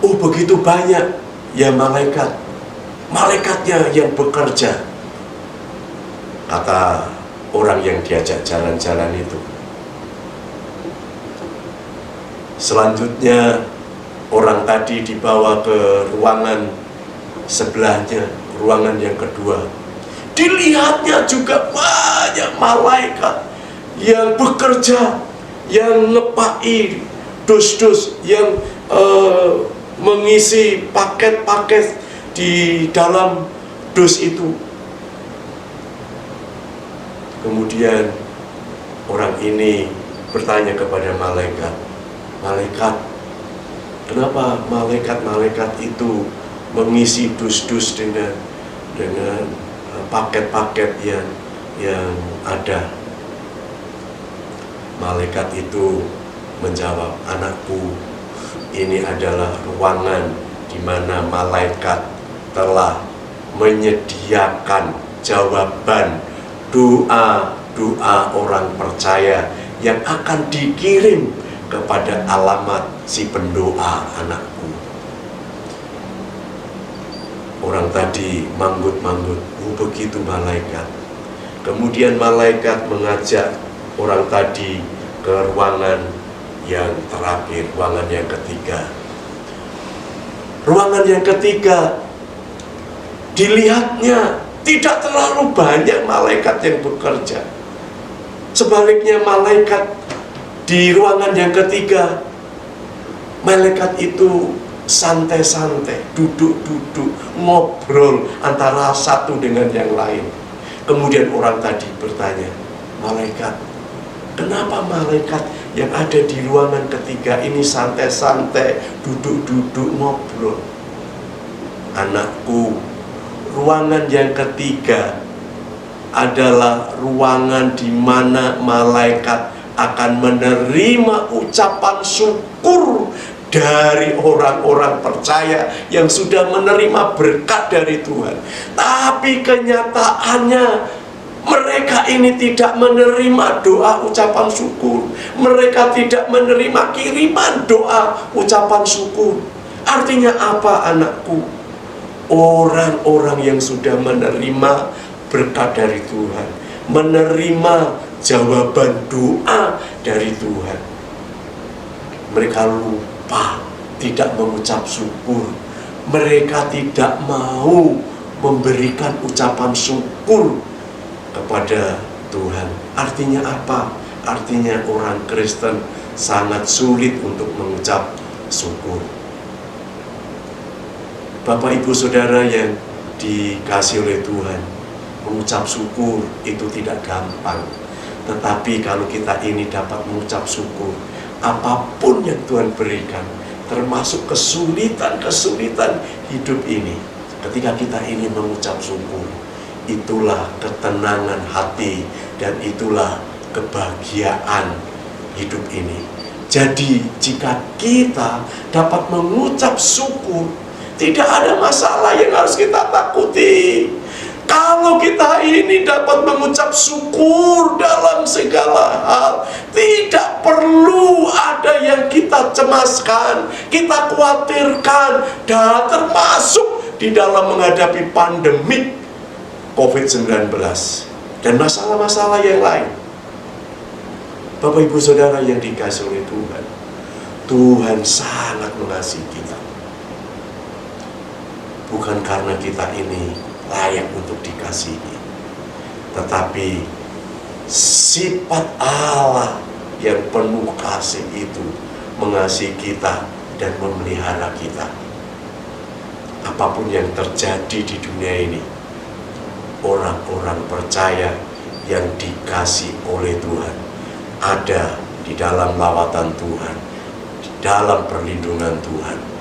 "Oh, begitu banyak ya malaikat. Malaikatnya yang bekerja," kata orang yang diajak jalan-jalan itu. Selanjutnya orang tadi dibawa ke ruangan sebelahnya, ruangan yang kedua. Dilihatnya juga banyak malaikat yang bekerja, yang ngepai dus-dus, yang mengisi paket-paket di dalam dus itu. Kemudian orang ini bertanya kepada malaikat, "Malaikat, kenapa malaikat-malaikat itu mengisi dus-dus dengan paket-paket yang ada?" Malaikat itu menjawab, "Anakku, ini adalah ruangan di mana malaikat telah menyediakan jawaban doa-doa orang percaya yang akan dikirim kepada alamat si pendoa, anakku." Orang tadi manggut-manggut, "Oh, begitu malaikat." Kemudian malaikat mengajak orang tadi ke ruangan yang terakhir, ruangan yang ketiga. Ruangan yang ketiga dilihatnya tidak terlalu banyak malaikat yang bekerja. Sebaliknya malaikat di ruangan yang ketiga, malaikat itu santai-santai, duduk-duduk, ngobrol antara satu dengan yang lain. Kemudian orang tadi bertanya, malaikat, kenapa malaikat yang ada di ruangan ketiga ini santai-santai, duduk-duduk ngobrol? Anakku, ruangan yang ketiga adalah ruangan di mana malaikat akan menerima ucapan syukur dari orang-orang percaya yang sudah menerima berkat dari Tuhan. Tapi kenyataannya mereka ini tidak menerima doa ucapan syukur. Mereka tidak menerima kiriman doa ucapan syukur. Artinya apa, anakku? Orang-orang yang sudah menerima berkat dari Tuhan, menerima jawaban doa dari Tuhan, mereka lupa tidak mengucap syukur. Mereka tidak mau memberikan ucapan syukur kepada Tuhan. Artinya apa? Artinya orang Kristen sangat sulit untuk mengucap syukur. Bapak Ibu Saudara yang dikasihi oleh Tuhan, mengucap syukur itu tidak gampang. Tetapi kalau kita ini dapat mengucap syukur, apapun yang Tuhan berikan, termasuk kesulitan-kesulitan hidup ini, ketika kita ini mengucap syukur, itulah ketenangan hati dan itulah kebahagiaan hidup ini. Jadi jika kita dapat mengucap syukur, tidak ada masalah yang harus kita takuti. Kalau kita ini dapat mengucap syukur dalam segala hal, tidak perlu ada yang kita cemaskan, kita khawatirkan, dan termasuk di dalam menghadapi pandemik COVID-19 dan masalah-masalah yang lain. Bapak Ibu Saudara yang dikasihi oleh Tuhan, Tuhan sangat mengasihi kita. Bukan karena kita ini layak untuk dikasihi, tetapi sifat Allah yang penuh kasih itu mengasihi kita dan memelihara kita. Apapun yang terjadi di dunia ini, orang-orang percaya yang dikasihi oleh Tuhan ada di dalam lawatan Tuhan, di dalam perlindungan Tuhan.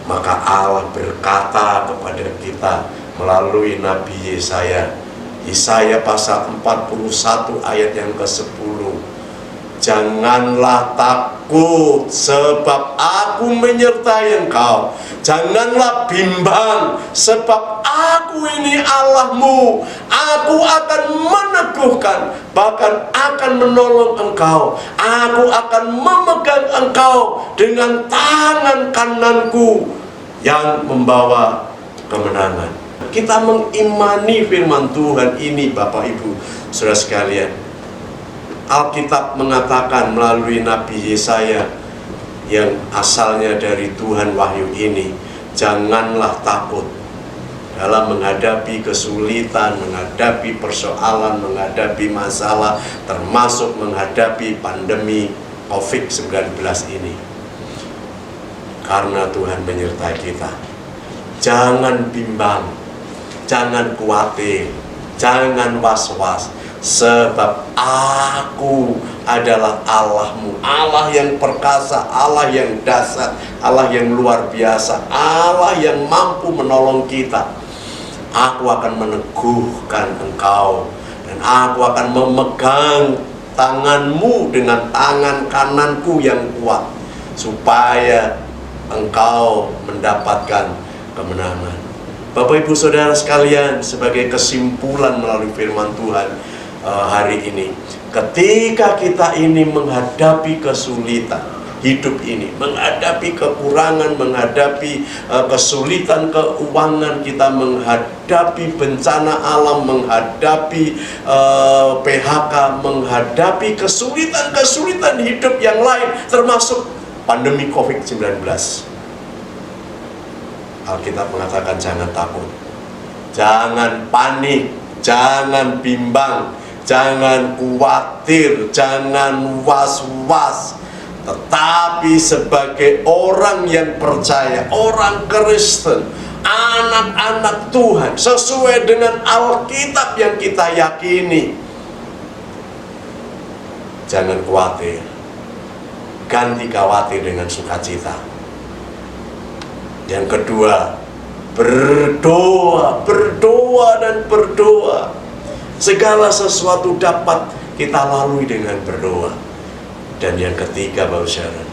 Maka Allah berkata kepada kita melalui Nabi Yesaya, Yesaya pasal 41 ayat yang ke-10, janganlah takut sebab aku menyertai engkau, janganlah bimbang sebab aku ini Allahmu, aku akan meneguhkan, bahkan akan menolong engkau, aku akan memegang engkau dengan tangan kananku yang membawa kemenangan. Kita mengimani firman Tuhan ini, Bapak Ibu Saudara sekalian. Alkitab mengatakan melalui Nabi Yesaya yang asalnya dari Tuhan wahyu ini, janganlah takut dalam menghadapi kesulitan, menghadapi persoalan, menghadapi masalah, termasuk menghadapi pandemi COVID-19 ini. Karena Tuhan menyertai kita. Jangan bimbang, jangan khawatir, jangan was-was, sebab aku adalah Allahmu, Allah yang perkasa, Allah yang dahsyat, Allah yang luar biasa, Allah yang mampu menolong kita. Aku akan meneguhkan engkau, dan aku akan memegang tanganmu dengan tangan kananku yang kuat, supaya engkau mendapatkan kemenangan. Bapak Ibu Saudara sekalian, sebagai kesimpulan melalui firman Tuhan hari ini, ketika kita ini menghadapi kesulitan hidup ini, menghadapi kekurangan, menghadapi kesulitan keuangan kita, menghadapi bencana alam, menghadapi PHK, menghadapi kesulitan-kesulitan hidup yang lain, termasuk pandemi COVID-19. Alkitab mengatakan jangan takut, jangan panik, jangan bimbang, jangan khawatir, jangan was-was. Tetapi sebagai orang yang percaya, orang Kristen, anak-anak Tuhan sesuai dengan Alkitab yang kita yakini. Jangan khawatir, ganti khawatir dengan sukacita. Yang kedua, berdoa, berdoa dan berdoa. Segala sesuatu dapat kita lalui dengan berdoa. Dan yang ketiga, Bapak Saudara,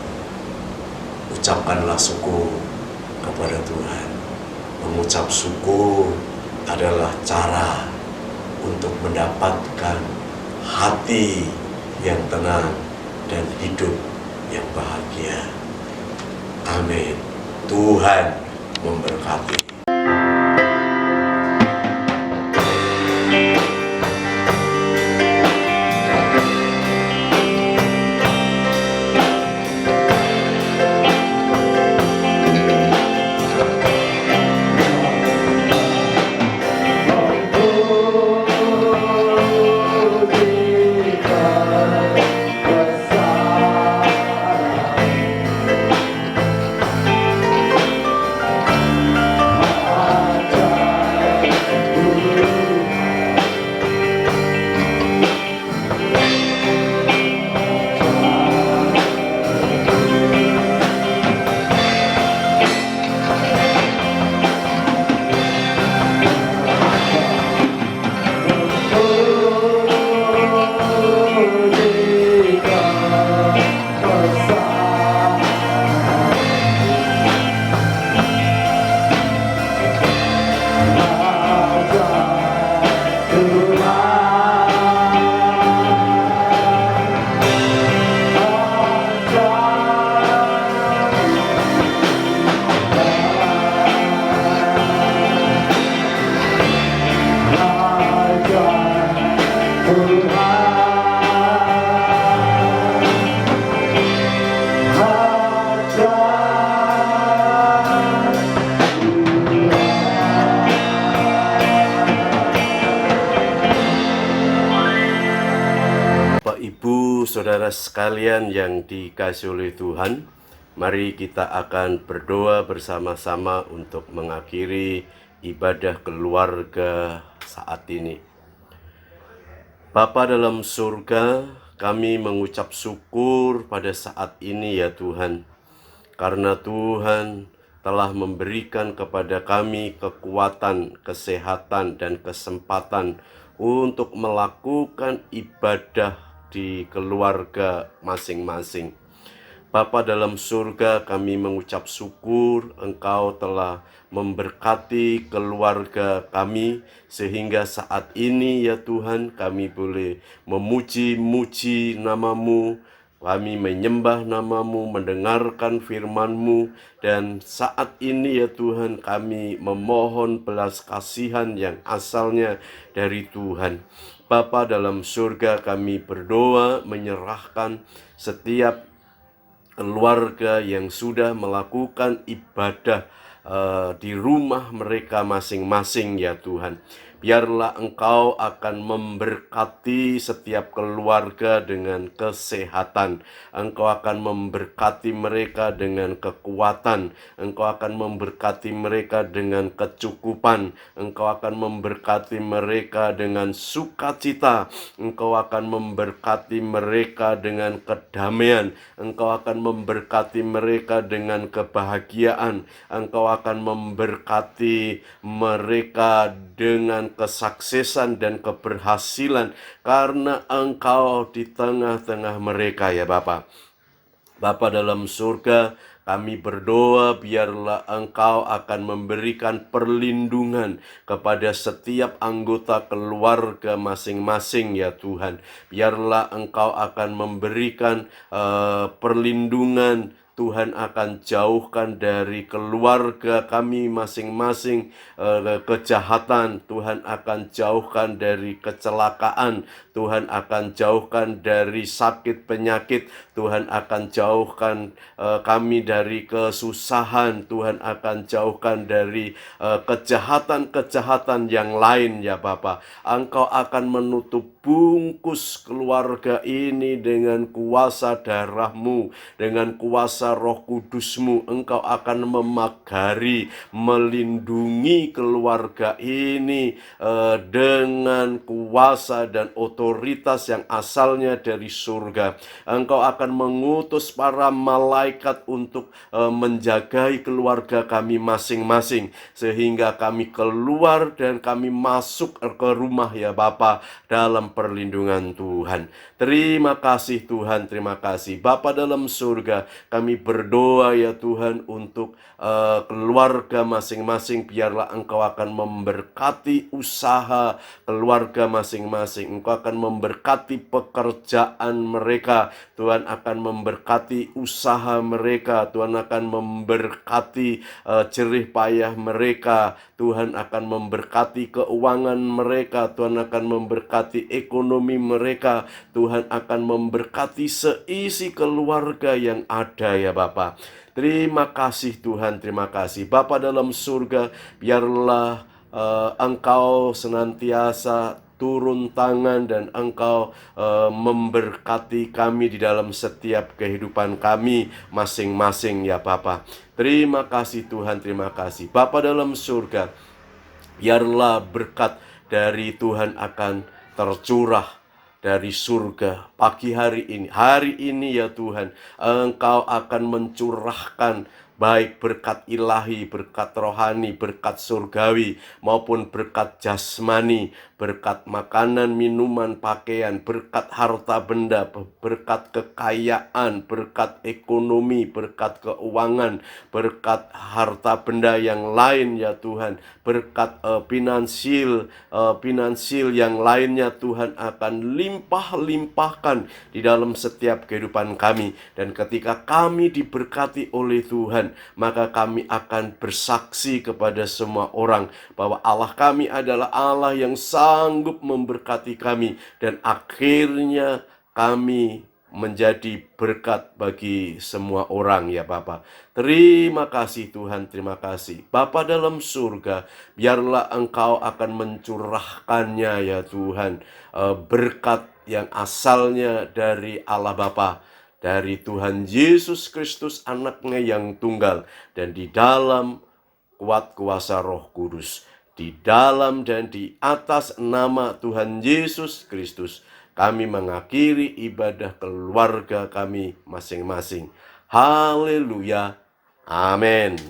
ucapkanlah syukur kepada Tuhan. Mengucap syukur adalah cara untuk mendapatkan hati yang tenang dan hidup yang bahagia. Amin. Tuhan memberkati. Bapak, Ibu, Saudara sekalian yang dikasihi oleh Tuhan, mari kita akan berdoa bersama-sama untuk mengakhiri ibadah keluarga saat ini. Bapa dalam surga, kami mengucap syukur pada saat ini ya Tuhan, karena Tuhan telah memberikan kepada kami kekuatan, kesehatan, dan kesempatan untuk melakukan ibadah di keluarga masing-masing. Bapa dalam surga, kami mengucap syukur Engkau telah memberkati keluarga kami, sehingga saat ini ya Tuhan kami boleh memuji-muji nama-Mu, kami menyembah nama-Mu, mendengarkan firman-Mu, dan saat ini ya Tuhan kami memohon belas kasihan yang asalnya dari Tuhan. Bapa dalam surga, kami berdoa menyerahkan setiap keluarga yang sudah melakukan ibadah di rumah mereka masing-masing ya Tuhan. Biarlah Engkau akan memberkati setiap keluarga dengan kesehatan. Engkau akan memberkati mereka dengan kekuatan. Engkau akan memberkati mereka dengan kecukupan. Engkau akan memberkati mereka dengan sukacita. Engkau akan memberkati mereka dengan kedamaian. Engkau akan memberkati mereka dengan kebahagiaan. Engkau akan memberkati mereka dengan kesuksesan dan keberhasilan, karena Engkau di tengah-tengah mereka ya Bapa. Bapa dalam surga, kami berdoa biarlah Engkau akan memberikan perlindungan kepada setiap anggota keluarga masing-masing ya Tuhan. Biarlah Engkau akan memberikan perlindungan. Tuhan akan jauhkan dari keluarga kami masing-masing kejahatan. Tuhan akan jauhkan dari kecelakaan. Tuhan akan jauhkan dari sakit penyakit. Tuhan akan jauhkan kami dari kesusahan. Tuhan akan jauhkan dari kejahatan-kejahatan yang lain ya Bapa. Engkau akan menutup bungkus keluarga ini dengan kuasa darah-Mu, dengan kuasa Roh Kudus-Mu. Engkau akan memagari, melindungi keluarga ini dengan kuasa dan otoritas yang asalnya dari surga. Engkau akan mengutus para malaikat untuk menjagai keluarga kami masing-masing, sehingga kami keluar dan kami masuk ke rumah ya Bapa dalam perlindungan Tuhan. Terima kasih Tuhan, terima kasih Bapa dalam surga. Kami berdoa ya Tuhan untuk keluarga masing-masing. Biarlah Engkau akan memberkati usaha keluarga masing-masing. Engkau akan memberkati pekerjaan mereka. Tuhan akan memberkati usaha mereka. Tuhan akan memberkati jerih payah mereka. Tuhan akan memberkati keuangan mereka. Tuhan akan memberkati ekonomi mereka. Tuhan akan memberkati seisi keluarga yang ada ya Bapa. Terima kasih Tuhan, terima kasih Bapa dalam surga. Biarlah Engkau senantiasa turun tangan dan Engkau memberkati kami di dalam setiap kehidupan kami masing-masing ya Bapa. Terima kasih Tuhan, terima kasih Bapa dalam surga. Biarlah berkat dari Tuhan akan tercurah dari surga pagi hari ini ya Tuhan. Engkau akan mencurahkan baik berkat ilahi, berkat rohani, berkat surgawi, maupun berkat jasmani, berkat makanan, minuman, pakaian, berkat harta benda, berkat kekayaan, berkat ekonomi, berkat keuangan, berkat harta benda yang lain ya Tuhan, berkat finansial yang lainnya Tuhan akan limpah-limpahkan di dalam setiap kehidupan kami. Dan ketika kami diberkati oleh Tuhan, maka kami akan bersaksi kepada semua orang bahwa Allah kami adalah Allah yang sanggup memberkati kami, dan akhirnya kami menjadi berkat bagi semua orang ya Bapa. Terima kasih Tuhan, terima kasih Bapa dalam surga. Biarlah Engkau akan mencurahkannya ya Tuhan, berkat yang asalnya dari Allah Bapa, dari Tuhan Yesus Kristus anaknya yang tunggal, dan di dalam kuat kuasa Roh Kudus, di dalam dan di atas nama Tuhan Yesus Kristus, kami mengakhiri ibadah keluarga kami masing-masing. Haleluya. Amin.